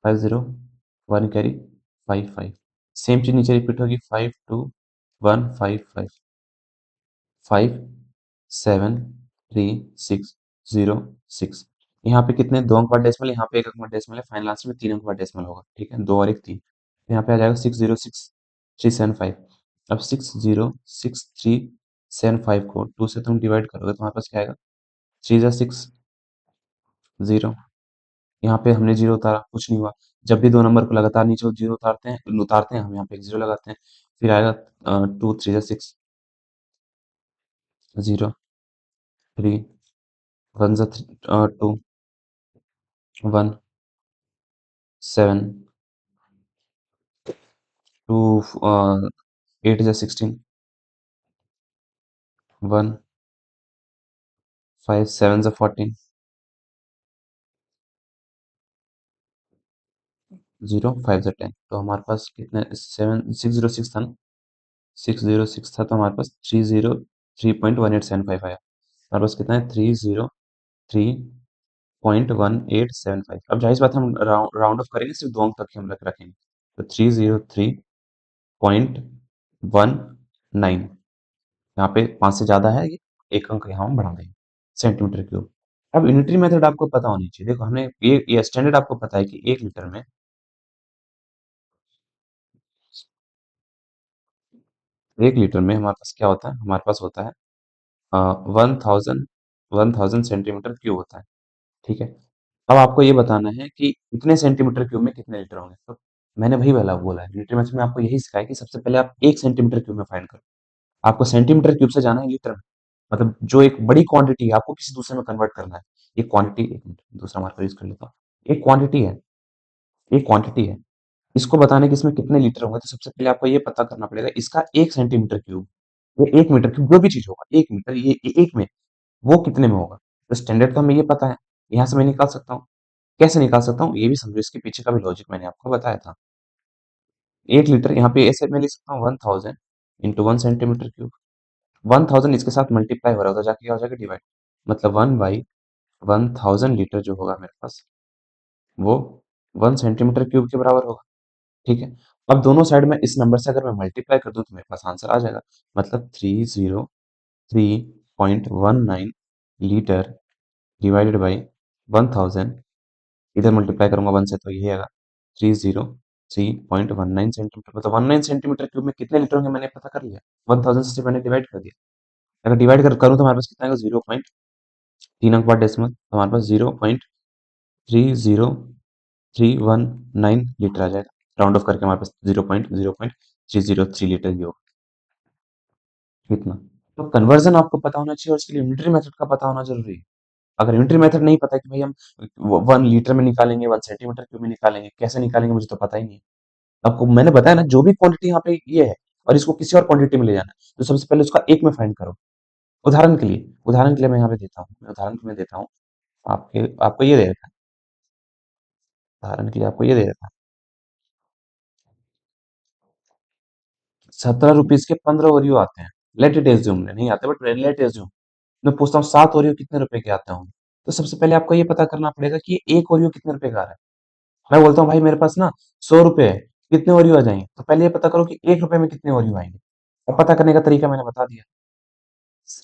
50 1 कैरी, 5 5। सेम चीज नीचे रिपीट होगी, 5 2 1 5 5, 5 7 3 6 0 6। यहाँ पे कितने दो अंक बाद डेसिमल, यहाँ पे एक अंक बाद डेसिमल है, फाइनल आंसर में तीन अंक बाद डेसिमल होगा, ठीक है, दो और एक तीन। यहाँ पे आ जाएगा 606375। अब 606375 को 2 से तुम डिवाइड करोगे तो तुम्हारे पास क्या आएगा, 3 6 0। यहाँ पे हमने जीरो उतारा, कुछ नहीं हुआ। जब भी दो नंबर को लगातार नीचे जीरो उतारते हैं हम यहाँ पे एक जीरो लगाते हैं, फिर आएगा 2 3 6 0 3 1 2 1 7 2 8 16 1 5 7 14 0 5 10। तो हमारे पास कितने 606 था ना, 606 था तो हमारे पास 303.1875 आया। हमारे पास कितना है 303.1875। अब जाहिर सी बात है हम राउंड ऑफ करेंगे, सिर्फ दो अंक तक ही हम रखेंगे। तो 303.19, यहाँ पे 5 से ज़्यादा है, ये एक अंक यहाँ हम बढ़ा देंगे, सेंटीमीटर क्यूब। अब यूनिटरी मेथड आपको पता होनी चाहिए। देखो हमने ये स्टैंडर्ड आपको पता है कि 1 लीटर में 1 लीटर में हमारे पास क्या होता है, हमारे पास होता है 1000 सेंटीमीटर क्यूब होता है, ठीक है। अब आपको ये बताना है कि इतने सेंटीमीटर क्यूब में कितने लीटर होंगे। तो मैंने वही वाला बोला है, यूनिटरी मेथड में आपको यही सिखाया कि सबसे पहले आप 1 सेंटीमीटर क्यूब में फाइंड करो। आपको सेंटीमीटर क्यूब से जाना है लीटर में, मतलब जो एक बड़ी क्वांटिटी है आपको किसी दूसरे में कन्वर्ट करना है। ये क्वांटिटी, एक मिनट दूसरा मार्कर यूज कर लेता हूँ। एक क्वांटिटी है, एक क्वांटिटी है, इसको बताने कि इसमें कितने लीटर होंगे। तो सबसे पहले आपको ये पता करना पड़ेगा इसका 1 सेंटीमीटर क्यूब, ये 1 मीटर क्यूब जो भी चीज होगा 1 मीटर, ये एक में वो कितने में होगा। तो स्टैंडर्ड तो हमें ये पता है, यहाँ से मैं निकाल सकता हूँ। कैसे निकाल सकता हूँ ये भी समझो, इसके पीछे का भी लॉजिक मैंने आपको बताया था। 1 लीटर यहाँ पे ऐसे मैं लिख सकता हूँ 1000 इंटू 1 सेंटीमीटर क्यूब। 1000 इसके साथ मल्टीप्लाई हो रहा होता जाके क्या हो जाएगा डिवाइड, मतलब 1/1000 लीटर जो होगा मेरे पास वो 1 सेंटीमीटर क्यूब के बराबर होगा, ठीक है। अब दोनों साइड में इस नंबर से अगर मैं मल्टीप्लाई कर दूं तो मेरे पास आंसर आ जाएगा, मतलब 303.19 लीटर डिवाइडेड बाई 1000। इधर मल्टीप्लाई करूंगा 1 से तो ये आएगा 303.19 सेंटीमीटर, मतलब 19 सेंटीमीटर क्यूब में कितने लीटर होंगे मैंने पता कर लिया। 1000 से मैंने डिवाइड कर दिया। अगर डिवाइड करूँ तो हमारे पास कितना आएगा, 0.3 अंक बाद डेसिमल, तो हमारे पास 0.30319 लीटर आ जाएगा। राउंड ऑफ करके हमारे पास 0.303 लीटर ही होगा, इतना। तो कन्वर्जन आपको पता होना चाहिए और इसके लिए यूनिटरी मेथड का पता होना जरूरी है। अगर यूनिटरी मेथड नहीं पता कि भाई हम 1 लीटर में निकालेंगे 1 सेंटीमीटर क्यूब में निकालेंगे, कैसे निकालेंगे मुझे तो पता ही नहीं है। आपको मैंने बताया ना, जो भी क्वांटिटी यहाँ पे ये है और इसको किसी और क्वांटिटी में ले जाना है तो सबसे पहले उसका एक में फाइंड करो। उदाहरण के लिए मैं यहाँ पे देता हूँ, मैं उदाहरण के लिए देता हूँ। आपके आपको ये दे रखा है, उदाहरण के लिए आपको ये दे रखा है, 17 रुपीज के 15 ओरियो आते हैं। लेट इट एज्यूम, नहीं आते बट लेट एज्यूम। मैं पूछता हूँ 7 ओरियो कितने रुपए के आते होंगे। तो सबसे पहले आपको ये पता करना पड़ेगा कि ये एक ओरियो कितने रुपए का आ रहा है। मैं बोलता हूँ भाई मेरे पास ना 100 रुपए है, कितने ओरियो आ जाएंगे। तो पहले ये पता करो कि 1 रुपए में कितने ओरियो आएंगे। अब पता करने का तरीका मैंने बता दिया।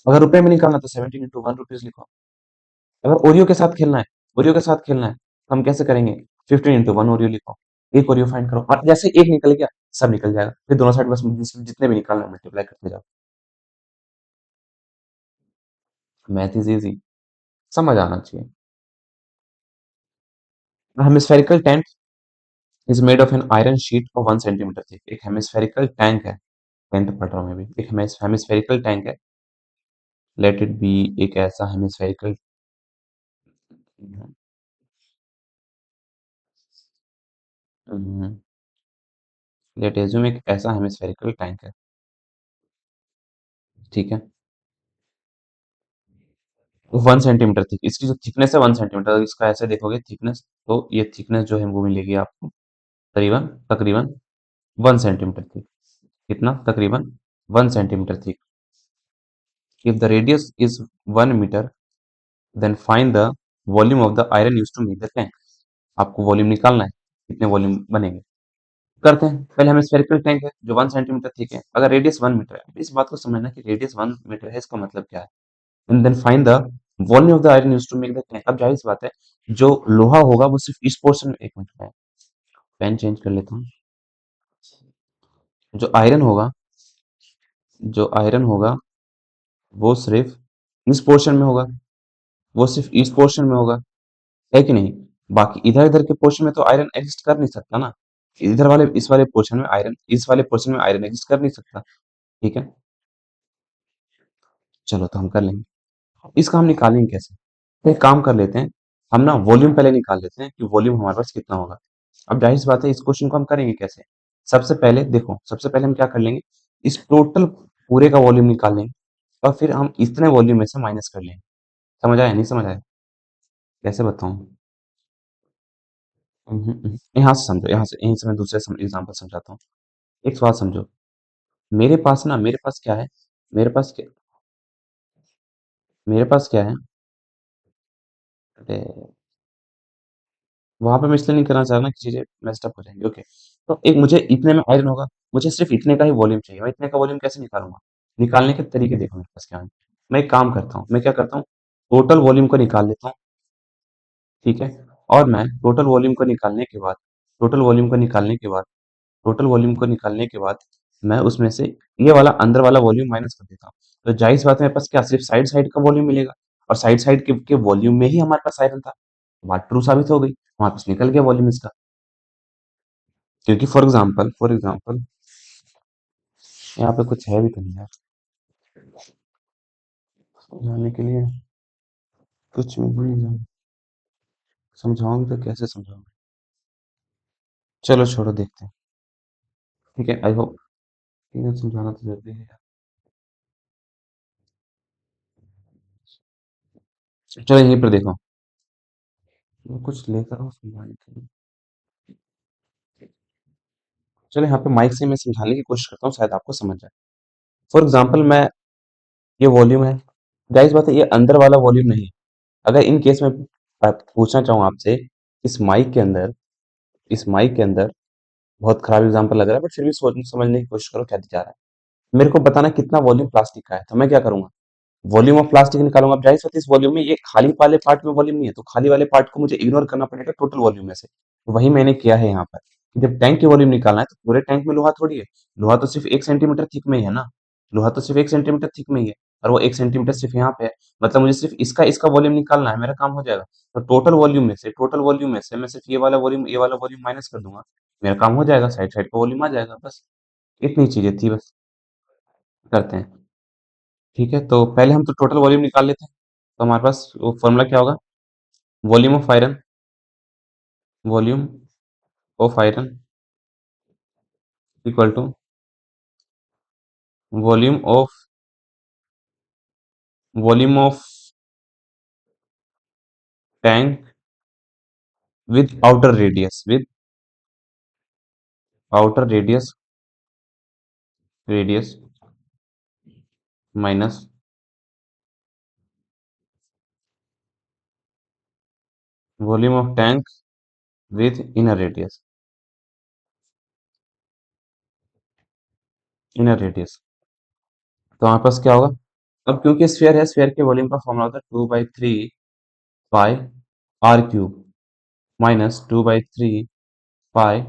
अगर रुपए में निकालना तो 17 × 1 रुपीज लिखो। अगर ओरियो के साथ खेलना है, ओरियो के साथ खेलना है तो हम कैसे करेंगे, 15 × 1 ओरियो लिखो। एक ओरियो फाइंड करो और जैसे एक निकल गया सब निकल जाएगा, फिर दोनों साइड बस जितने भी निकालना मल्टीप्लाई करते जाओ। मैथ इज इजी, समझ आना चाहिए। Hemispherical tank is made of an iron sheet of 1 centimetre thick. एक हेमिस्फेरिकल टैंक है, टेंथ पढ़ रहा हूँ मैं भी, एक हेमिस्फेरिकल टैंक है। लेट इट बी एक ऐसा हेमिस्फेरिकल, लेट एज्यूम एक ऐसा हेमिस्फेरिकल टैंक है, ठीक है। 1 सेंटीमीटर थिक, इसकी जो थिकनेस है 1 सेंटीमीटर, इसका ऐसे देखोगे थिकनेस, तो ये थिकनेस जो है वो मिलेगी आपको तकरीबन तकरीबन 1 सेंटीमीटर थिक। कितना? तकरीबन 1 centimetre thick. If the radius is 1 metre, then find the volume of the iron use to make the tank. आपको वॉल्यूम निकालना है, कितने वॉल्यूम बनेंगे। करते हैं, पहले हमें स्फेरिकल टैंक है जो 1 सेंटीमीटर थिक है, अगर रेडियस 1 मीटर है, इस बात को समझना कि रेडियस 1 मीटर है, इसका मतलब क्या है। And then find the volume of the iron use to make the tank. अब जाहिर सी बात है, जो लोहा होगा वो सिर्फ इस पोर्शन में, एक मिनट में पेन चेंज कर लेता हूँ। जो आयरन होगा, जो आयरन होगा वो सिर्फ इस पोर्शन में होगा, वो सिर्फ इस पोर्शन में होगा, है कि नहीं। बाकी इधर इधर के पोर्शन में तो आयरन एग्जिस्ट कर नहीं सकता ना। इधर वाले इस वाले पोर्शन में आयरन, इस वाले पोर्शन में आयरन एग्जिस्ट कर नहीं सकता। ठीक है, चलो तो हम कर लेंगे। इसका हम निकालेंगे कैसे? तो एक काम कर लेते हैं, हम ना वॉल्यूम पहले निकाल लेते हैं कि वॉल्यूम हमारे पास कितना होगा। अब जाहिर सी बात है, इस क्वेश्चन को हम करेंगे कैसे। सबसे पहले देखो, सबसे पहले हम क्या कर लेंगे, इस टोटल पूरे का वॉल्यूम निकाल लेंगे, और फिर हम इतने वॉल्यूम में से माइनस कर लेंगे। समझ आया? नहीं समझ आया? कैसे बताऊं? यहाँ से समझो, यहाँ से, यहीं से मैं दूसरे एग्जाम्पल समझाता हूँ। एक बात समझो, मेरे पास ना, मेरे पास क्या है, मेरे पास क्या, मेरे पास क्या है, अरे वहां पे मैं इसलिए नहीं करना चाह रहा ना कि चीजें मेस्ड अप हो जाएंगी। ओके, तो एक मुझे इतने में आयरन होगा, मुझे सिर्फ इतने का ही वॉल्यूम चाहिए, मैं इतने का वॉल्यूम कैसे निकालूंगा। निकालने के तरीके देखो मेरे पास क्या है। मैं एक काम करता हूँ, मैं क्या करता हूँ, टोटल वॉल्यूम को निकाल लेता हूँ। ठीक है, और मैं टोटल वॉल्यूम को निकालने के बाद, टोटल वॉल्यूम को निकालने के बाद, टोटल वॉल्यूम को निकालने के बाद मैं उसमें से ये वाला अंदर वाला वॉल्यूम माइनस कर देता हूँ। तो जाहिर सी बात है, मेरे पास क्या सिर्फ साइड साइड का वॉल्यूम मिलेगा, और साइड साइड के वॉल्यूम में ही हमारे पास आयरन था। बात ट्रू साबित हो गई, हमारे पास निकल गया वॉल्यूम इसका। क्योंकि फॉर एग्जाम्पल यहाँ पे कुछ है भी तो नहीं यार समझाने के लिए, कुछ भी नहीं समझाओगे तो कैसे समझाओगे। चलो छोड़ो, देखते हैं। ठीक है, आई होप इन्हें समझाना तो जरूरी है यार। चलो यहीं पर देखो, मैं कुछ लेकर आओ समझाने के लिए। चलो यहाँ पे माइक से मैं समझाने की कोशिश करता हूँ, शायद आपको समझ जाए। फॉर एग्जाम्पल मैं, ये वॉल्यूम है, जाहिर बात है ये अंदर वाला वॉल्यूम नहीं है। अगर इन केस में पूछना चाहूँ आपसे, इस माइक के अंदर, इस माइक के अंदर, बहुत खराब एग्जाम्पल लग रहा है बट फिर भी सोच समझने की कोशिश करो क्या जा रहा है। मेरे को बताना कितना वॉल्यूम प्लास्टिक का है, तो मैं क्या करूंगा, वॉल्यूम ऑफ प्लास्टिक निकालूंगा। अब जाहिर सी बात है, इस वॉल्यूम में ये खाली वाले पार्ट में वॉल्यूम नहीं है, तो खाली वाले पार्ट को मुझे इग्नोर करना पड़ेगा टोटल वॉल्यूम में से। तो वही मैंने किया है यहाँ पर, कि जब टैंक की वॉल्यूम निकालना है तो पूरे टैंक में लोहा थोड़ी है, लोहा तो सिर्फ 1 सेंटीमीटर थिक में ही है ना, लोहा तो सिर्फ 1 सेंटीमीटर थिक में ही है, और वो 1 सेंटीमीटर सिर्फ यहाँ पे है। मतलब मुझे सिर्फ इसका इसका वॉल्यूम निकालना है, मेरा काम हो जाएगा। तो टोटल वॉल्यूम में से मैं सिर्फ ये वाला वॉल्यूम माइनस कर दूंगा, मेरा काम हो जाएगा, साइड साइड का वॉल्यूम आ जाएगा बस। इतनी चीजें थी बस। करते हैं। ठीक है, तो पहले हम तो टोटल वॉल्यूम निकाल लेते हैं। तो हमारे पास वो फॉर्मूला क्या होगा, volume of iron, volume of iron equal to volume of, volume of tank with outer radius, with outer radius, radius minus volume of tank with inner radius, inner radius. तो हमारे पास क्या होगा, अब क्योंकि स्फीयर है, स्फीयर के volume का फॉर्मूला होता है 2/3 पाई आर क्यूब माइनस 2/3 पाई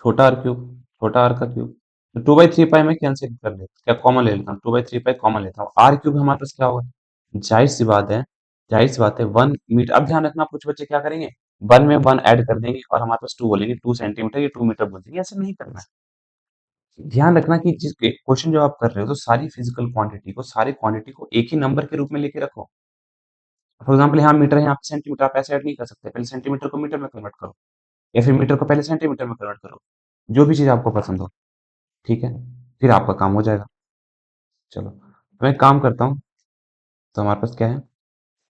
छोटा आर क्यूब, छोटा आर का क्यूब। तो 2/3 पाई में कैंसिल कर लेते, क्या कॉमन ले लेता हूँ, 2/3 पाई कॉमन लेता हूँ, आर क्यूब हमारे पास क्या होगा, जाहिर सी बात है, जाहिर सी बात है 1 मीटर। अब ध्यान रखना, कुछ बच्चे क्या करेंगे, 1 में 1 ऐड कर देंगे और हमारे पास 2 बोलेंगे, 2 सेंटीमीटर या 2 मीटर बोल देंगे, ऐसा नहीं करना है। ध्यान रखना कि जिस क्वेश्चन जो आप कर रहे हो, तो सारी फिजिकल क्वांटिटी को, सारी क्वांटिटी को एक ही नंबर के रूप में लेके रखो। फॉर एग्जाम्पल यहाँ मीटर है, यहाँ पे सेंटीमीटर, आप ऐसे ऐड नहीं कर सकते, पहले सेंटीमीटर को मीटर में कन्वर्ट करो, या फिर मीटर को पहले सेंटीमीटर में कन्वर्ट करो, जो भी चीज आपको पसंद हो। ठीक है, फिर आपका काम हो जाएगा। चलो, मैं एक काम करता हूँ, तो हमारे पास क्या है,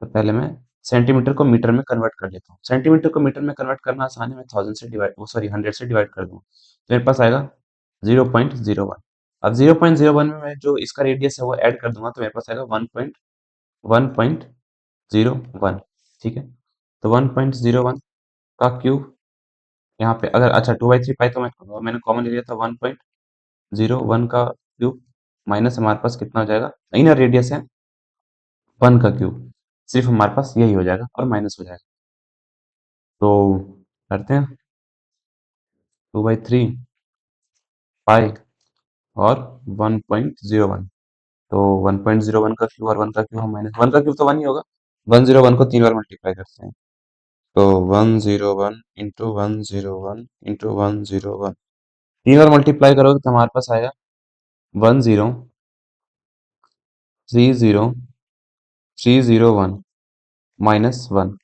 तो पहले मैं सेंटीमीटर को मीटर में कन्वर्ट कर लेता हूँ। सेंटीमीटर को मीटर में कन्वर्ट करना आसान है, मैं 1000 से डिवाइड वो सॉरी 100 से डिवाइड कर दूँ तो मेरे पास आएगा 0.01। अब 0.01 में मैं जो इसका रेडियस है वो ऐड कर दूंगा तो मेरे पास आएगा 1.1.01। ठीक है, तो 1.01 का क्यूब यहाँ पे अगर अच्छा 2/3 पाई तो मैंने कॉमन ले लिया था 1.01 का क्यूब माइनस हमारे पास कितना हो जाएगा, इनर रेडियस है 1 का क्यूब, सिर्फ हमारे पास यही हो जाएगा और माइनस हो जाएगा। तो करते हैं 2/3 पाई और 1.01। तो 1.01 का क्यूब और 1 का क्यूब हम माइनस 1 का क्यूब तो 1 ही होगा, 101 को 3 बार मल्टीप्लाई करते हैं तो 101 इंटू 101 इंटू 101 3 बार मल्टीप्लाई करोगे तो हमारे पास आएगा 1030301 माइनस 1।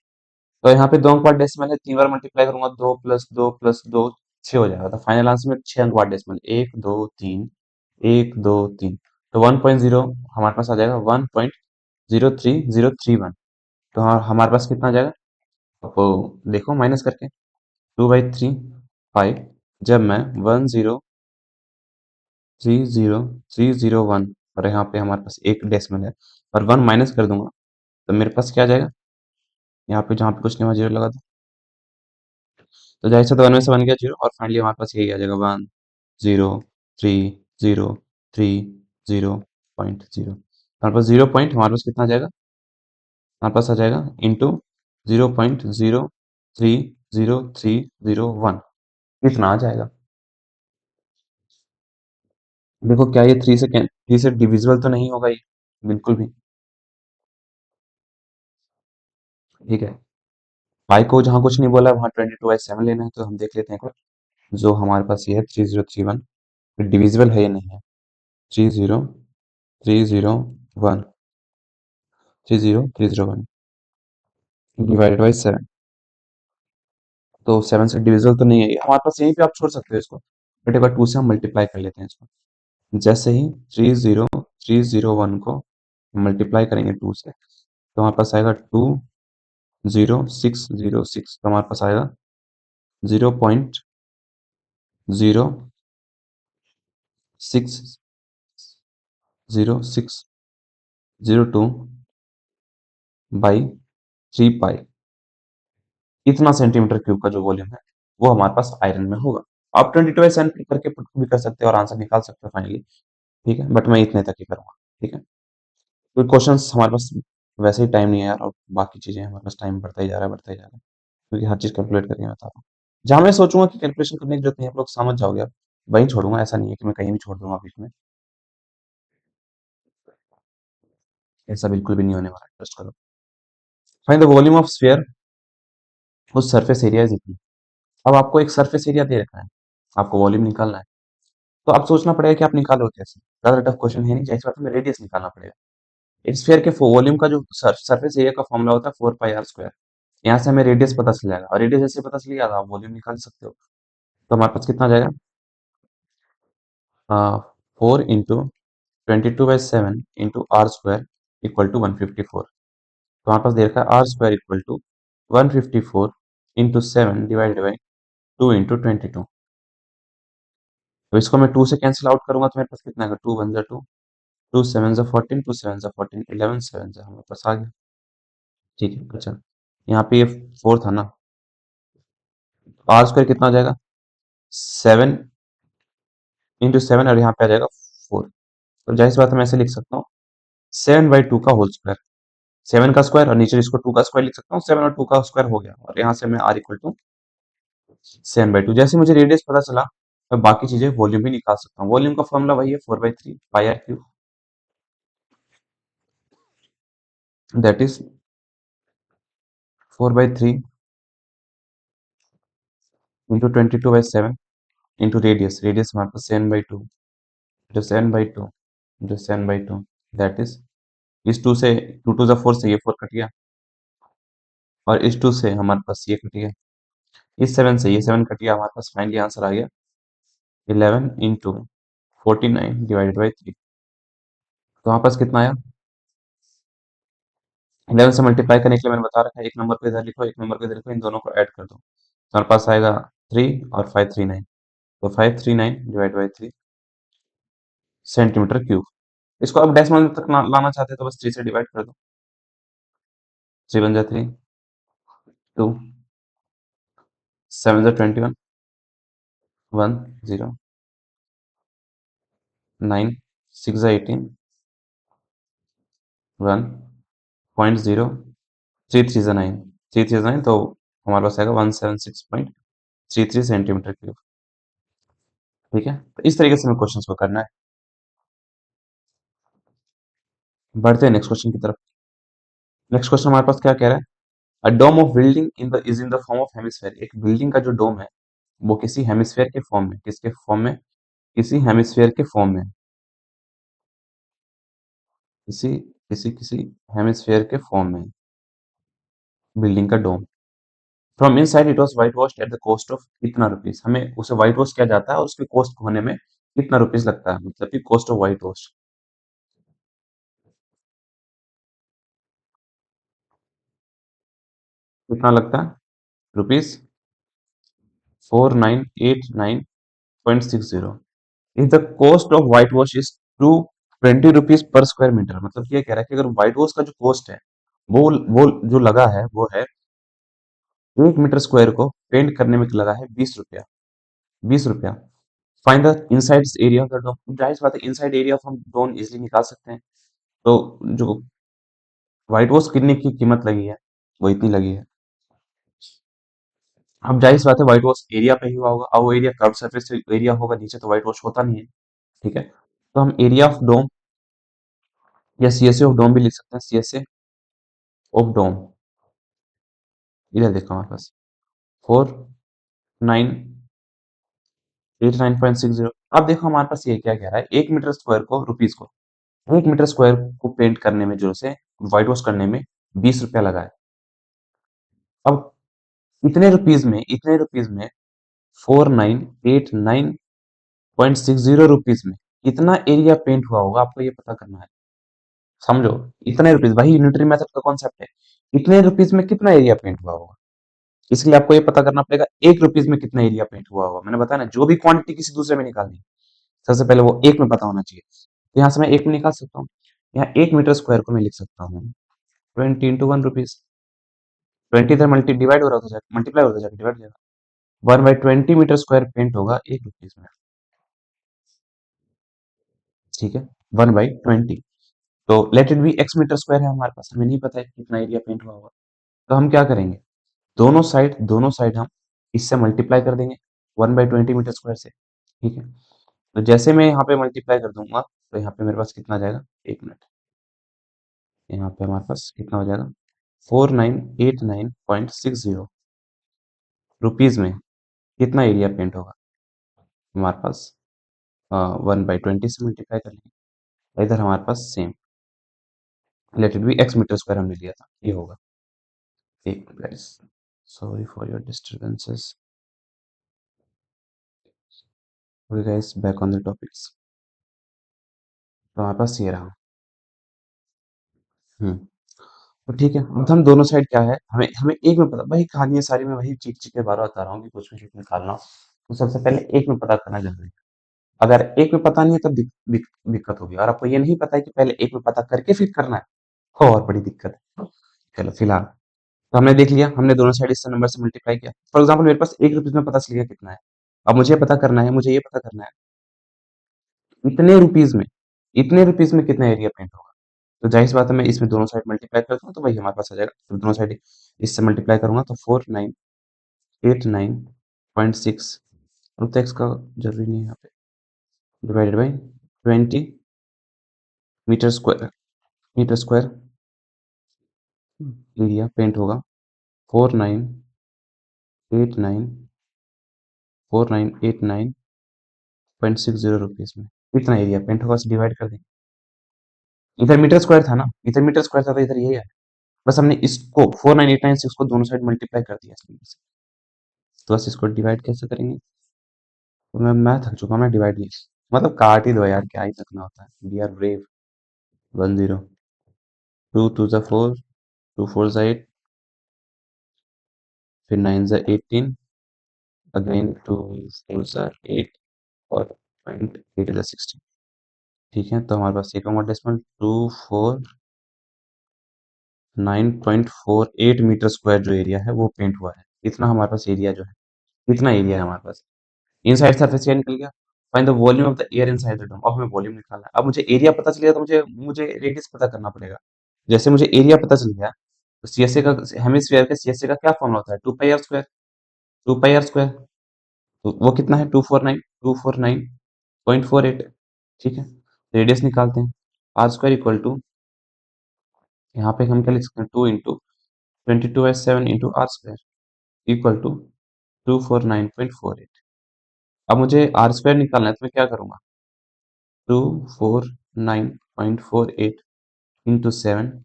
तो यहाँ पे 2 अंक वाला डेसिमल है, 3 बार मल्टीप्लाई करूंगा 2 + 2 + 2 6 हो जाएगा, तो फाइनल आंसर में 6 अंक वाला डेसिमल 1 2 3 1 2 3। तो 1.0 हमारे पास आ जाएगा 1.03031। तो हमारे पास कितना आ जाएगा, तो देखो माइनस करके 2/3 पाई जब मैं 1030301 और यहाँ पे हमारे पास एक डेसिमल है और 1 माइनस कर दूंगा तो मेरे पास क्या आ जाएगा, यहाँ पे जहाँ पे कुछ नहीं हुआ जीरो लगा दो, तो जाहिर सा तो 1 में से 1 गया जीरो और फाइनली हमारे पास यही आ जाएगा 1 0 3 0 3 0.0। हमारे पास 0 पॉइंट हमारे पास कितना आ जाएगा, हमारे पास आ जाएगा इंटू 0.0300301 इतना आ जाएगा। देखो क्या ये 3 से डिविजिबल तो नहीं होगा ये, बिल्कुल भी। ठीक है, पाई को जहाँ कुछ नहीं बोला वहाँ 22/7 लेना है, तो हम देख लेते हैं एक बार। जो हमारे पास ये है 3031 डिविजिबल है या नहीं है, 30301 30301 डिवाइडेड बाई 7। तो 7 से डिविजिबल तो नहीं है ये, हमारे पास यहीं पे आप छोड़ सकते हो इसको, बट एक बार 2 से हम मल्टीप्लाई कर लेते हैं इसको। जैसे ही 30301 को मल्टीप्लाई करेंगे 2 से तो हमारे पास आएगा 20606, तो हमारे पास आएगा 0.0600602/3 पाई, इतना सेंटीमीटर क्यूब का जो वॉल्यूम है वो हमारे पास आयरन में होगा। आप 22/7 करके पुट भी कर सकते हो और आंसर निकाल सकते हो फाइनली। ठीक है, बट मैं इतने तक ही करूंगा। ठीक है, कोई क्वेश्चंस हमारे पास वैसे ही टाइम नहीं है यार, और बाकी चीजें हमारे पास टाइम बढ़ता ही जा रहा है बढ़ता ही जा रहा है, क्योंकि हर चीज कैलकुलेट करके मैं बता रहा हूँ। जहां मैं सोचूंगा कि कैलकुलेशन करने की जरूरत नहीं है, आप लोग समझ जाओगे, आप वहीं छोड़ूंगा, ऐसा नहीं है कि मैं कहीं भी छोड़ दूंगा बीच में, ऐसा बिल्कुल भी नहीं होने वाला, ट्रस्ट करो। Find the volume of sphere उस सरफेस एरिया इज इतनी। अब आपको एक सरफेस एरिया दे रखा है, आपको वॉल्यूम निकालना है, तो आप सोचना पड़ेगा कि आप निकालो कैसे। ज्यादा टफ क्वेश्चन है नहीं, जैसे बात में रेडियस निकालना पड़ेगा। एक स्फीयर के वॉल्यूम का जो सरफेस एरिया का फॉर्मूला होता है 4πr²। यहाँ से हमें रेडियस पता चल जाएगा और रेडियस जैसे पता चल गया तो आप वॉल्यूम निकाल सकते हो। तो हमारे पास कितना आ जाएगा, 4 × 22/7 r² = 154। तो हमारे पास दे रखा है r² = 154 × 7 डिवाइडेड बाई 2 × 22। तो इसको मैं 2 से कैंसिल आउट करूंगा तो मेरे पास कितना आएगा, 2 × 1 = 2, 2 × 7 = 14, 2 × 7 = 14, 11 7 हमारे पास आ गया। ठीक है, अच्छा यहाँ पे ये 4 था ना, r² कितना आ जाएगा, 7 × 7 और यहाँ पे आ जाएगा 4। तो जाहिर सी बात है मैं ऐसे लिख सकता हूँ 7/2 का होल स्क्वायर, 7 का स्क्वायर और नीचे इसको 2 का स्क्वायर लिख सकता हूँ, 7 और 2 का स्क्वायर हो गया और यहाँ से मैं r = 7/2। जैसे मुझे रेडियस पता चला मैं बाकी चीजें वॉल्यूम भी निकाल सकता हूँ। वॉल्यूम का फॉर्मूला वही है 4/3 πr³ that is 4/3 into 22/7 into radius, radius हमारे पास 7/2 इंटू 7/2 इंटू 7/2 दैट इज, इस 2 से 2 2 4 से ये 4 कट गया और इस 2 से हमारे पास ये कट गया, इस 7 से ये 7 कट गया, हमारे पास फाइनली आंसर आ गया 11 इंटू 49 डिवाइडेड बाई 3। तो हमारे पास कितना आया 11 से मल्टीप्लाई करने के लिए मैंने बता रखा है, एक नंबर को इधर लिखो, एक नंबर को इधर लिखो, इन दोनों को ऐड कर दो, तो हमारे पास आएगा 3 और 5 39। तो 539 डिवाइड बाई 3 सेंटीमीटर क्यूब। इसको अब डेसिमल तक लाना चाहते हैं तो बस 3 से डिवाइड कर दो। 3 × 3 2, 7 × 21 1 0, 9 6 × 18 1 0, 3 3 9, 3 3 9, तो हमारे पास आएगा 176.33 सेंटीमीटर क्यूब। ठीक है, तो इस तरीके से हमें क्वेश्चन को करना है। बढ़ते हैं नेक्स्ट क्वेश्चन की तरफ। नेक्स्ट क्वेश्चन हमारे पास क्या कह रहा है? A dome of building is in the form of hemisphere. एक बिल्डिंग का जो डोम है वो किसी हेमिस्फेयर के फॉर्म में, किसके फॉर्म में? किसी हेमिस्फेयर के फॉर्म में, किसी किसी हेमिस्फेयर के फॉर्म में बिल्डिंग का dome. From inside it was white wash at the cost of कितना रुपीज। हमें उसे व्हाइट वॉश किया जाता है और उसके कॉस्ट होने में कितना रुपीज लगता है, मतलब कि कॉस्ट ऑफ व्हाइट वॉश कितना लगता है? Rupees 4989.60। If the cost of white wash is to 20 rupees per square metre, मतलब ये कह रहा है कि अगर व्हाइट वॉश का जो कॉस्ट है वो जो लगा है वो है 1 मीटर स्क्वायर को पेंट करने में लगा है 20 रुपया। 20 रुपया। Find the inside area of the dome. जाहिर सी बात है इनसाइड एरिया ऑफ हम डोम इजिली निकाल सकते हैं। तो जो व्हाइट वॉश कितने की कीमत लगी है वो इतनी लगी है। अब जाहिर सी बात है व्हाइट वॉश एरिया पे ही हुआ होगा, और वो एरिया कर्व सरफेस एरिया होगा, नीचे तो व्हाइट वॉश होता नहीं है। ठीक है, तो हम एरिया ऑफ डोम या सीएसए ऑफ डोम भी लिख सकते हैं। सीएसए ऑफ डोम, इधर देखो हमारे पास 4989.60। अब देखो हमारे पास ये क्या कह रहा है, 1 मीटर स्क्वायर को पेंट करने में, जो से व्हाइट वॉश करने में 20 रुपया लगा है। अब इतने रुपीज में 4989.60 कितना एरिया पेंट हुआ होगा, आपको ये पता करना है। समझो, इतने रुपीज, वही यूनिटरी मेथड का कॉन्सेप्ट है। इतने रुपीज में कितना एरिया पेंट हुआ होगा, इसलिए आपको ये पता करना पड़ेगा 1 रुपीज में कितना एरिया पेंट हुआ होगा। मैंने बताया ना, जो भी क्वांटिटी किसी दूसरे में निकालनी, सबसे पहले वो एक में पता होना चाहिए। तो यहाँ से मैं एक में निकाल सकता हूँ। यहाँ 1 मीटर स्क्वायर को मैं लिख सकता हूँ 20 × 1 रुपीज। 20 इधर मल्टी डिवाइड हो रहा होता जाएगा, मल्टीप्लाई होता जाएगा, डिवाइड हो जाएगा। 1/20 मीटर स्क्वायर पेंट होगा 1 रुपीज में। ठीक है, 1/20। तो let it be x metre square है हमारे पास, हमें नहीं पता है कितना एरिया पेंट हुआ होगा। तो हम क्या करेंगे, दोनों साइड हम इससे मल्टीप्लाई कर देंगे 1/20 मीटर स्क्वायर से। ठीक है, तो जैसे मैं यहाँ पे मल्टीप्लाई कर दूंगा तो यहाँ पे मेरे पास कितना आ जाएगा, 1 मिनट, यहाँ पे हमारे पास कितना हो जाएगा, 4989.60 रुपीज में कितना एरिया पेंट होगा हमारे पास। 1/20 से मल्टीप्लाई कर लेंगे, इधर हमारे पास same let it be x metre square हमने लिया था, ये होगा। एक guys, sorry for your disturbances. Okay guys, back on the topics. तो हमारे पास ये रहा। हम्म, तो ठीक है, अब हम दोनों साइड क्या है, हमें हमें एक में पता, वही कहानी है सारी, मैं वही चीख चीख के बार बार बता रहा हूँ कि कुछ भी निकालना हो तो सबसे पहले एक में पता करना जरूरी है। अगर एक में पता नहीं है तब दिक्कत होगी, और आपको ये नहीं पता है कि पहले एक में पता करके फिर करना है, तो और बड़ी दिक्कत है। चलो फिलहाल, तो हमने देख लिया, हमने दोनों साइड इस नंबर से मल्टीप्लाई किया। फॉर एग्जाम्पल मेरे पास 1 रुपीज में पता चल गया कितना है। अब मुझे पता करना है, मुझे ये पता करना है इतने रुपीज में, इतने रुपीज में कितना एरिया पेंट होगा। तो जाहिर सी बात है मैं इसमें दोनों साइड मल्टीप्लाई करता हूँ तो वही हमारे पास आ जाएगा। तो दोनों साइड इससे मल्टीप्लाई करूंगा तो 4989.6, अब तो एक्स का जरूरी नहीं है यहाँ पे, divided by 20 metre square area paint होगा 4989.60 रुपीज में कितना एरिया पेंट होगा, डिवाइड कर देंगे। इधर मीटर स्क्वायर था ना, इधर मीटर स्क्वायर था तो इधर यही है। बस हमने इसको 4989.6 को दोनों साइड मल्टीप्लाई कर दिया इस नंबर से। तो बस इसको डिवाइड कैसे करेंगे, तो मैं थक चुका, मैं डिवाइड नहीं, मतलब काट ही दो यार, क्या ही तकना होता है। We are brave. 10, 2 2 4, two four ज़ा 8, फिर 9 ज़ा 18, अगेन टू फोर ज़ा 8 और पॉइंट 8 ज़ा 16। ठीक है, तो हमारे पास एक और डेसिमल 249.48 मीटर स्क्वायर जो एरिया है वो पेंट हुआ है। इतना हमारे पास एरिया जो है, इतना एरिया है हमारे पास। इनसाइड सरफेस एरिया निकल गया। Find the volume of the air inside the dome. अब हमें वॉल्यूम निकालना है। अब मुझे एरिया पता चल गया तो मुझे मुझे रेडियस पता करना पड़ेगा। जैसे मुझे एरिया पता चल गया तो सीएसए का, हेमिस्फीयर का सीएसए का क्या फॉर्मूला होता है? 2 pi r square. 2 pi r square, तो वो कितना है? 249.48। ठीक है, रेडियस निकालते हैं। आर स्क्वायर इक्वल टू, यहाँ पे हम क्या लिख सकते हैं? 2 into 22/7 into R square equal to 249.48। अब मुझे आर स्क्वायर निकालना है तो मैं क्या करूंगा? 249.48 इंटू 7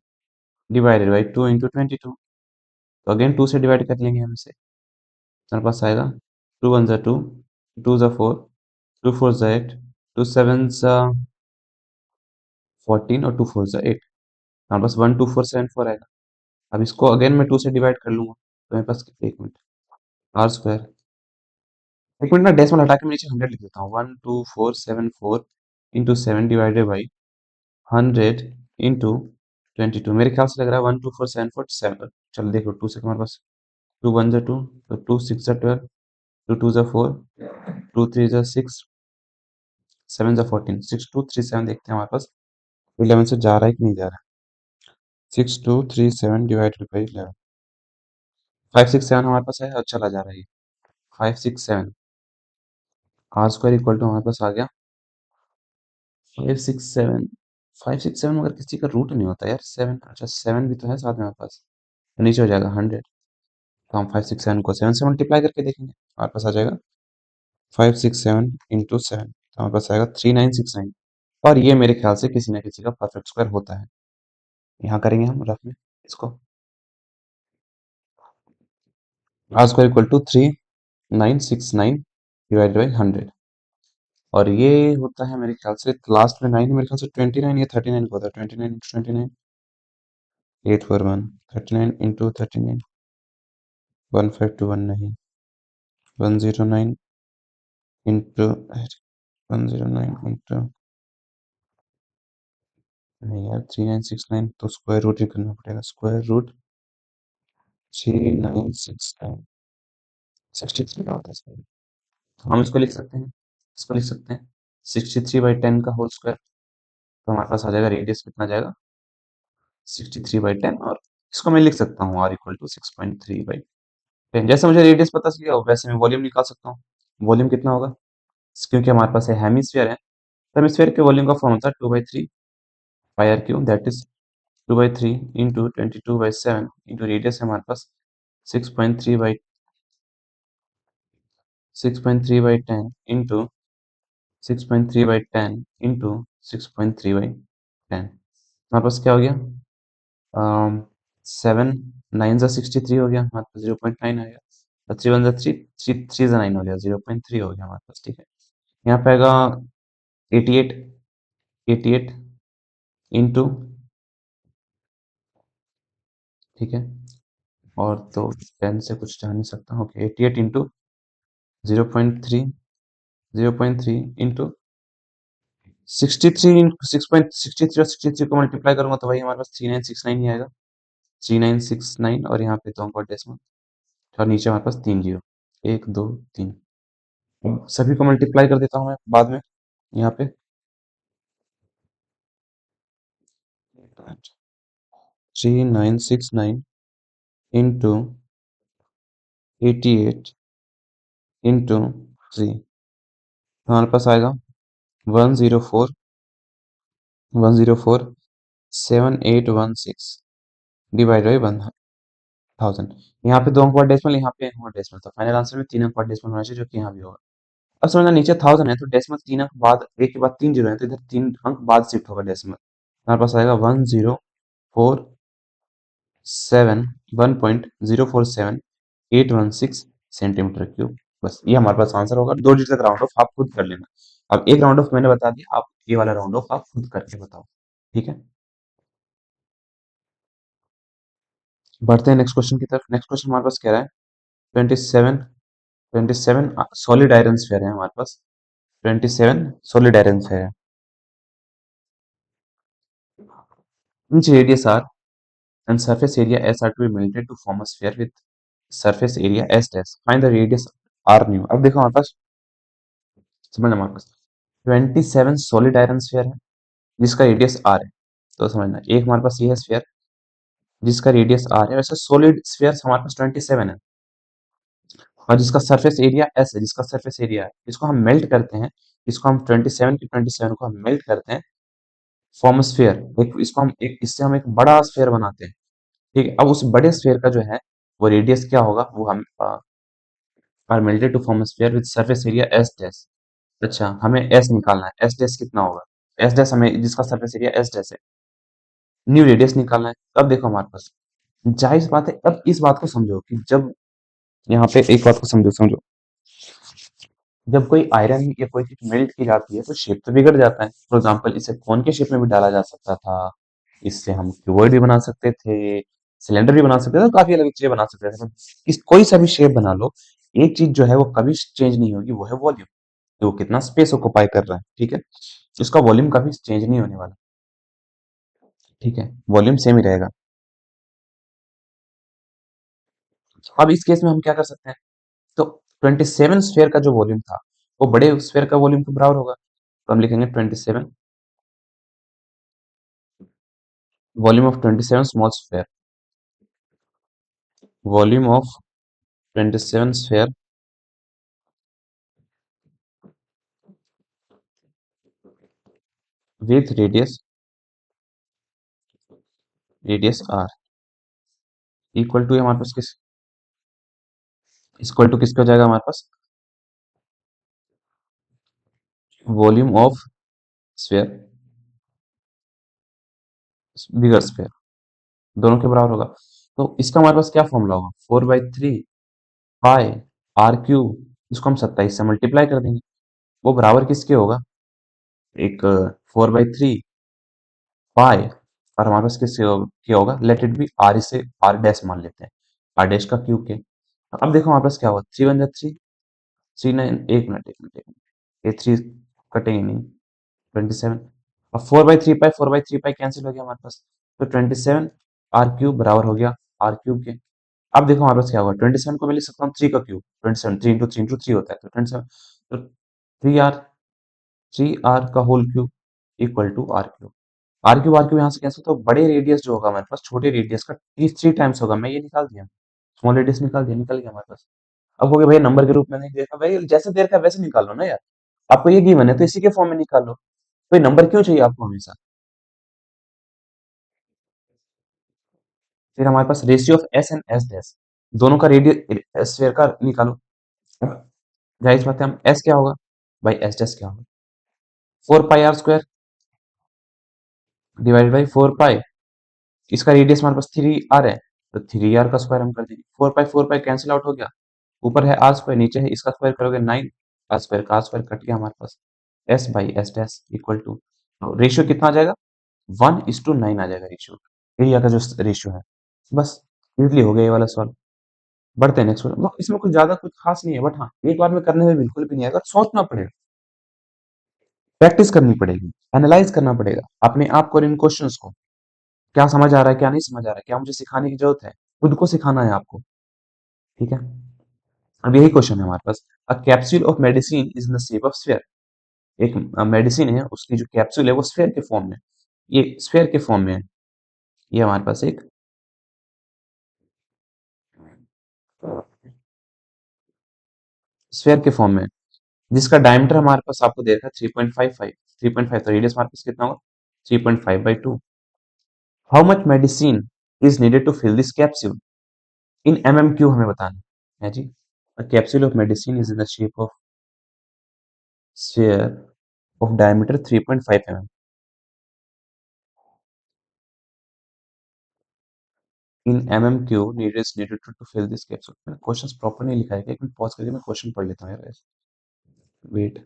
डिवाइडेड बाई 2 इंटू 22। तो अगेन 2 से डिवाइड कर लेंगे हम इसे। हमारे पास आएगा 2 1 ज़ा 2, 2 ज़ा 4, 2 4 ज़ा 8, 2 7 ज़ा 14 और 2 4 ज़ा 8। हमारे पास 12474 आएगा। अब इसको अगेन मैं 2 से डिवाइड कर लूंगा तो मेरे पास, एक मिनट, आर स्क्वायर, एक मिनट ना, डेसिमल हटा के मैं नीचे 100 लिख देता हूँ। 12474 इंटू 7 डिवाइडेड बाई 100 इंटू 22। मेरे ख्याल से लग रहा है 12474 7। चलो देखो, 2 से हमारे पास 2 1 ज़ा 2, तो 2 6 ज़ा 12, 2 2 ज़ा 4, 2 3 ज़ा 6, 7 ज़ा 14, 6 2 3 7। देखते हैं हमारे पास 11 से जा रहा है कि नहीं जा रहा है। 6237 डिवाइडेड बाई 11, 567 हमारे पास है और चला जा रहा है ये 567। आर स्क्वायर इक्वल टू हमारे पास आ गया 567। 567 मगर किसी का रूट नहीं होता यार। 7, अच्छा 7 भी तो है साथ में हमारे पास, तो नीचे हो जाएगा 100। तो हम 567 को 7 से मल्टीप्लाई करके देखेंगे, हमारे पास आ जाएगा 567 इंटू 7, तो हमारे पास आएगा 3969। और ये मेरे ख्याल से किसी ना किसी का परफेक्ट स्क्वायर होता है। यहाँ करेंगे हम रफ में इसको। R square equal to 3969 divided by 100। और ये होता है मेरे ख्याल से लास्ट में 9, मेरे ख्याल से 29 या 39 को होता है। 29 इंटू 29, 841, 39 इंटू 39, 1521 नहीं, 109 इंटू 109 इंटू, नहीं यार 3969, तो स्क्वायर रूट ही करना पड़ेगा। स्क्वायर रूट 3969 63 का होता है square। हम इसको लिख सकते हैं, इसको लिख सकते हैं 63/10 का होल स्क्वायर। तो हमारे पास आ जाएगा रेडियस कितना आ जाएगा? 63/10। और इसको मैं लिख सकता हूँ आर इक्वल टू 6.3/10। जैसे मुझे रेडियस पता चल गया वैसे मैं वॉल्यूम निकाल सकता हूँ। वॉल्यूम कितना होगा? क्योंकि हमारे पास है हेमिस्फीयर है, तो हेमिस्फीयर के वॉल्यूम का फॉर्म होता है 2/3 pi r cube, that is 2/3 into 22/7 into radius है हमारे पास 6.3/10 इंटू 6.3/10 इंटू 6.3/10। हमारे पास क्या हो गया? 7 9 ज़ा 63 हो गया हमारे पास, 0.9 आ गया। और 3 1 ज़ा 3, 3 3 ज़ा 9 हो गया, 0.3 हो गया हमारे पास। ठीक है, यहाँ पे आएगा 88, 88 इंटू, ठीक है, और तो 10 से कुछ जा नहीं सकता। ओके, 88 इंटू 0.3, 0.3 इंटू 63, 6.63 और 63 को मल्टीप्लाई करूंगा तो भाई हमारे पास 3969 ही आएगा। 3969 और यहाँ पे 2 अंक और डेसिमल, और नीचे हमारे पास 3 जीरो, 1 2 3। अब सभी को मल्टीप्लाई कर देता हूँ मैं बाद में यहाँ पे। 3969 इंटू 88 इंटू 3, हमारे पास आएगा 104,7816 डिवाइड बाई 1000। यहाँ पे 2 अंक वाला डेसिमल, यहाँ पे 1 डेसिमल, तो फाइनल आंसर में 3 अंक वाला डेसिमल होना चाहिए, जो कि यहाँ भी होगा। अब समझना, नीचे 1000 है तो डेसिमल 3 अंक बाद, एक के बाद 3 जीरो है तो इधर 3 अंक बाद शिफ्ट होगा डेसिमल। हमारे पास आएगा 1.047816 सेंटीमीटर क्यूब। बस ये हमारे पास आंसर होगा। 2 डिजिट तक राउंड ऑफ आप खुद कर लेना। अब एक राउंड ऑफ मैंने बता दिया, आप ये वाला राउंड ऑफ आप खुद करके बताओ। ठीक है। बढ़ते हैं नेक्स्ट क्वेश्चन की तरफ। नेक्स्ट क्वेश्चन हमारे पास कह रहा है 27 सॉलिड आयरन स्फीयर है हमारे पास। 27 सॉलिड आयरन स्फीयर है। Each radius r and surface area s are to be melted to form a sphere with surface area s dash. Find the radius r new. अब देखो हमारे पास, समझना हमारे पास 27 solid iron sphere है जिसका radius r है। तो समझना, एक हमारे पास ये है स्फीयर जिसका रेडियस r है, वैसे सॉलिड स्फीयर हमारे पास 27 है, और जिसका सरफेस एरिया s है, जिसका सरफेस एरिया है, इसको हम मेल्ट करते हैं। इसको हम 27 को हम मेल्ट करते हैं, फॉर्म स्फीयर। एक इसको हम एक इससे हम एक बड़ा स्फीयर बनाते हैं। ठीक है, अब उस बड़े स्फीयर का जो है वो रेडियस क्या होगा, वो हम are melted to form sphere with surface area S dash. अच्छा, हमें एस निकालना है। एस डैश कितना होगा, एस डैश हमें जिसका सरफेस एरिया एस डैश है, न्यू रेडियस निकालना है। अब देखो हमारे पास जाहिर सी बात है, अब इस बात को समझो कि जब यहाँ पे एक बात को समझो समझो, जब कोई आयरन या कोई चीज मेल्ट की जाती है तो शेप तो बिगड़ जाता है। फॉर एग्जाम्पल, इसे कोन के शेप में भी डाला जा सकता था, इससे हम क्यूबॉइड भी बना सकते थे, सिलेंडर भी बना सकते थे, काफी अलग चीजें बना सकते थे। इस कोई सा भी शेप बना लो, एक चीज जो है वो कभी चेंज नहीं होगी, वो है वॉल्यूम। कि वो कितना स्पेस ऑक्युपाई कर रहा है। ठीक है, उसका वॉल्यूम कभी चेंज नहीं होने वाला। ठीक है, वॉल्यूम सेम ही रहेगा। अब इस केस में हम क्या कर सकते हैं, तो 27 स्फीयर का जो वॉल्यूम था वो बड़े स्फीयर का वॉल्यूम के बराबर होगा। तो हम लिखेंगे 27 volume of 27 small sphere, volume of 27 sphere with radius r equal to हमारे पास किस इक्वल टू किसका हो जाएगा हमारे पास, volume of sphere bigger sphere, दोनों के बराबर होगा। तो इसका हमारे पास क्या फॉर्मूला होगा, 4/3 पाई आर क्यूब। इसको हम 27 से मल्टीप्लाई कर देंगे, वो बराबर किसके होगा, एक 4/3 पाई, और हमारे पास किसके क्या होगा, लेट इट बी आर, इसे आर डैश मान लेते हैं, आर डैश का क्यूब के। अब देखो हमारे पास क्या होगा, 3 × 3 3 9, एक मिनट, ये थ्री कटेंगे नहीं, 27। अब 4/3 पाई 4/3 पाई कैंसिल हो गया हमारे पास, तो 27 आर क्यूब बराबर हो गया आर क्यूब के। अब देखो हमारे पास क्या होगा, 27 को मैं लिख सकता हूँ 3 का क्यूब, 27 3 × 3 होता है, तो 27, तो 3r का whole cube equal to R cube यहाँ से कैंसिल, तो बड़े रेडियस जो होगा हमारे पास छोटे रेडियस का 3 टाइम्स होगा। मैं ये निकाल दिया, स्मॉल रेडियस निकाल दिया, निकल गया हमारे पास। अब हो गया भैया नंबर के रूप में नहीं देखा भाई, जैसे दे रखा है वैसे निकाल लो ना यार। आपको ये गिवन है तो इसी के फॉर्म में निकाल लो, कोई नंबर क्यों चाहिए आपको हमेशा। फिर हमारे पास ratio of s and s dash, दोनों का रेडियस स्फीयर का निकालो। जाहिर सी बात है, हम एस क्या होगा भाई, एस डैश क्या होगा, 4 पाई r² डिवाइडेड बाई 4 पाई, इसका रेडियस हमारे पास 3r है, तो 3r का स्क्वायर हम कर देंगे। 4 पाई कैंसिल आउट हो गया, ऊपर है आर स्क्वायर, नीचे है इसका स्क्वायर करोगे 9, आर स्क्वायर कट गया हमारे पास, s by s dash equal to, ratio कितना आ जाएगा, 1:9 आ जाएगा रेशियो, एरिया का जो रेशियो है। बस इजली हो गया ये वाला सवाल। बढ़ते हैं नेक्स्ट क्वेश्चन। इसमें कुछ ज्यादा कुछ खास नहीं है, बट हाँ एक बार में करने में बिल्कुल भी नहीं आएगा, सोचना पड़ेगा, प्रैक्टिस करनी पड़ेगी, एनालाइज करना पड़ेगा अपने आप को और इन क्वेश्चंस को, क्या समझ आ रहा है क्या नहीं समझ आ रहा है, क्या मुझे सिखाने की जरूरत है, खुद को सिखाना है आपको। ठीक है, अब यही क्वेश्चन है हमारे पास, a capsule of medicine is in the shape of sphere. एक मेडिसिन है, उसकी जो कैप्सूल है वो स्फीयर के फॉर्म में, ये स्फीयर के फॉर्म में है। ये हमारे पास एक स्फीयर के फॉर्म में है, जिसका डायमीटर हमारे पास आपको दे रखा है 3.55, 3.5, तो रेडियस हमारे पास कितना होगा, 3.5/2। How much medicine is needed to fill this capsule in MMQ हमें बताना है जी। A capsule of medicine is in the shape of sphere of diameter 3.5 mm. In MMQ, needed is needed to fill this capsule. मैंने questions proper नहीं लिखा है, एक minute pause करके मैं क्वेश्चन पढ़ लेता हूँ यार। वेट,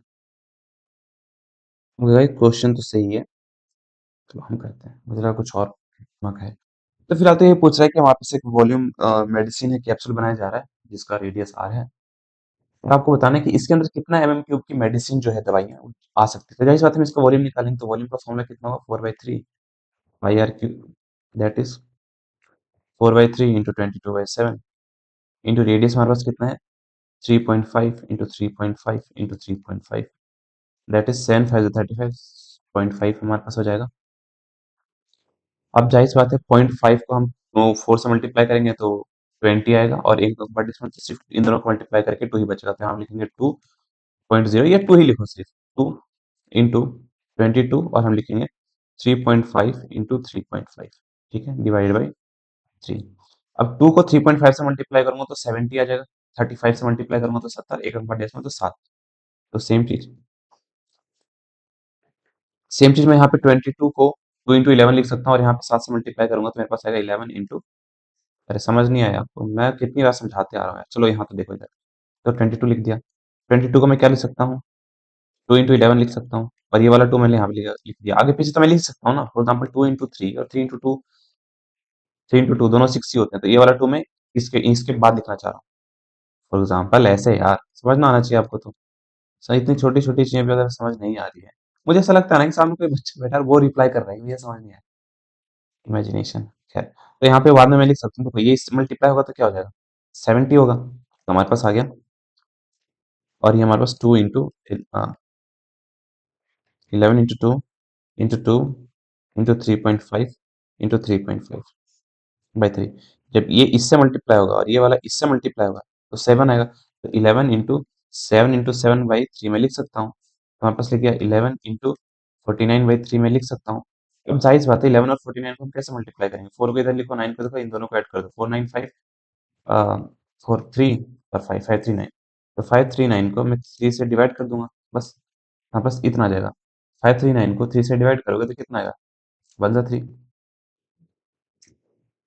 मुझे लगा क्वेश्चन तो सही है, तो हम करते हैं, मुझे लगा कुछ और दिमाग है। तो फिलहाल तो ये पूछ रहा है कि हमारे पास एक वॉल्यूम मेडिसिन है, कैप्सूल बनाया जा रहा है जिसका रेडियस आर है, और आपको बताना है कि इसके अंदर कितना क्यूब की मेडिसिन जो है, दवाइयाँ आ सकती है। तो जाहिर सी बात है, हम इसका वॉल्यूम निकालेंगे तो वॉल्यूम का फॉर्मूला कितना होगा, 4/3 pi r cube, that is 4/3 into 22/7 into radius हमारे पास कितना है, 3.5 इंटू 3.5 इंटू 3.5, दैट इज 7×5 = 35.5 हमारे पास हो जाएगा। अब जाहिर सी बात है, 0.5 को हम 4 से मल्टीप्लाई करेंगे तो 20 आएगा, और एक नंबर डिफरेंस तो सिर्फ इन दोनों को मल्टीप्लाई करके 2 ही बचेगा, तो हम लिखेंगे 2.0, या 2 ही लिखो, सिर्फ 2 इंटू 22, और हम लिखेंगे 3.5 इंटू 3.5, ठीक है, डिवाइड बाई 3। अब 2 को 3.5 से मल्टीप्लाई करूंगा तो 70 आ जाएगा, 35 से मल्टीप्लाई करूंगा तो 70, एक नंबर डेसिमल तो 7। तो सेम चीज मैं यहाँ पे 22 को 2 इंटू 11 लिख सकता हूँ, और यहाँ पे 7 से मल्टीप्लाई करूंगा तो मेरे पास आएगा 11 इंटू, अरे समझ नहीं आया आपको, मैं कितनी बार समझाते आ रहा हूँ यार। चलो यहाँ तो देखो इधर, तो 22 लिख दिया। 22 को मैं क्या लिख सकता हूँ, 2 इंटू 11 लिख सकता हूँ, और ये वाला 2 मैंने यहाँ पे लिख दिया। आगे पीछे तो मैं लिख सकता हूँ ना, फॉर एग्जाम्पल 2 इंटू 3 और 3 इंटू 2 दोनों 6 ही होते हैं, तो ये वाला 2 मैं इसके इसके बाद लिखना चाह रहा हूँ, फॉर एग्जाम्पल ऐसे यार, समझना आना चाहिए आपको तो। सर इतनी छोटी छोटी चीजें भी अगर समझ नहीं आ रही है, मुझे ऐसा लगता है ना कि सामने कोई बच्चा बैठा है, वो रिप्लाई कर रहा है, मुझे समझ नहीं आया, इमेजिनेशन। खैर, तो यहाँ पे बाद में मैं लिख सकता हूँ, तो ये इससे मल्टीप्लाई होगा तो क्या हो जाएगा, 70 होगा, तो हमारे पास आ गया। और ये हमारे पास 2 into 11 into 2 into 3.5 into 3.5 by 3। जब ये इससे मल्टीप्लाई होगा और ये वाला इससे मल्टीप्लाई होगा तो 7 आएगा, तो 11 इंटू 7 इंटू 7/3 में लिख सकता हूँ, तो हमारे पास लिख गया 11 इंटू 49/3 में लिख सकता हूँ। अब जाहिर सी बात है, 11 और 49 को हम कैसे मल्टीप्लाई करेंगे, 4 को इधर लिखो, 9 को देखो, इन दोनों को ऐड कर दो, 4 9 5, 4 3 और 5 5 3 9, तो 5 3 9 को मैं 3 से डिवाइड कर दूंगा, बस। हाँ, बस इतना आ जाएगा। 5 3 9 को 3 से डिवाइड करोगे तो कितना आएगा, 1 3,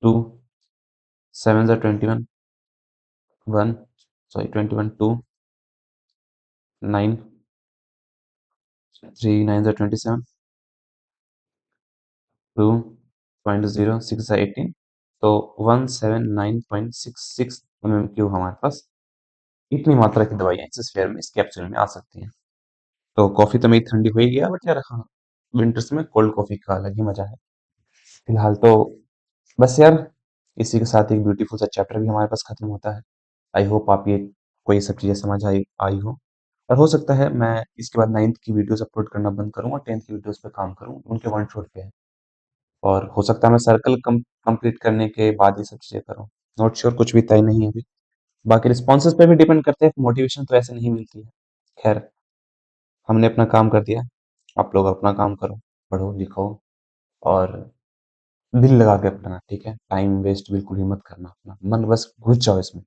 2 7 21, 21 2 9 3 9 27, 2.0 6 18, तो 179.66 क्यूब हमारे पास इतनी मात्रा की दवाइयाँ इस स्फीयर में, इस कैप्सूल में आ सकती हैं। तो कॉफी तो मेरी ठंडी हो ही गया, बट यार हाँ, विंटर्स में कोल्ड कॉफी का अलग ही मजा है। फिलहाल तो बस यार, इसी के साथ एक ब्यूटीफुल सा चैप्टर भी हमारे पास खत्म होता है। आई होप आप ये कोई सब चीज़ें समझ आई आई हो, और हो सकता है मैं इसके बाद 9th की वीडियोस अपलोड करना बंद करूँ और 10th की वीडियोस पे काम करूँ, उनके वन शॉट पे है। और हो सकता है मैं सर्कल कंप्लीट करने के बाद ये सब चीज़ें करूँ, नॉट श्योर, कुछ भी तय नहीं है अभी। बाकी रिस्पॉन्सेज पे भी डिपेंड करते हैं, मोटिवेशन तो ऐसे नहीं मिलती है। खैर, हमने अपना काम कर दिया, आप लोग अपना काम करो, पढ़ो लिखो, और दिल लगा के पढ़ना, ठीक है, टाइम वेस्ट बिल्कुल ही मत करना, अपना मन बस घुस जाओ इसमें,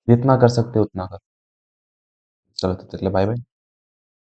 जितना कर सकते हो उतना करो। चलो, तो चलिए, बाय बाय।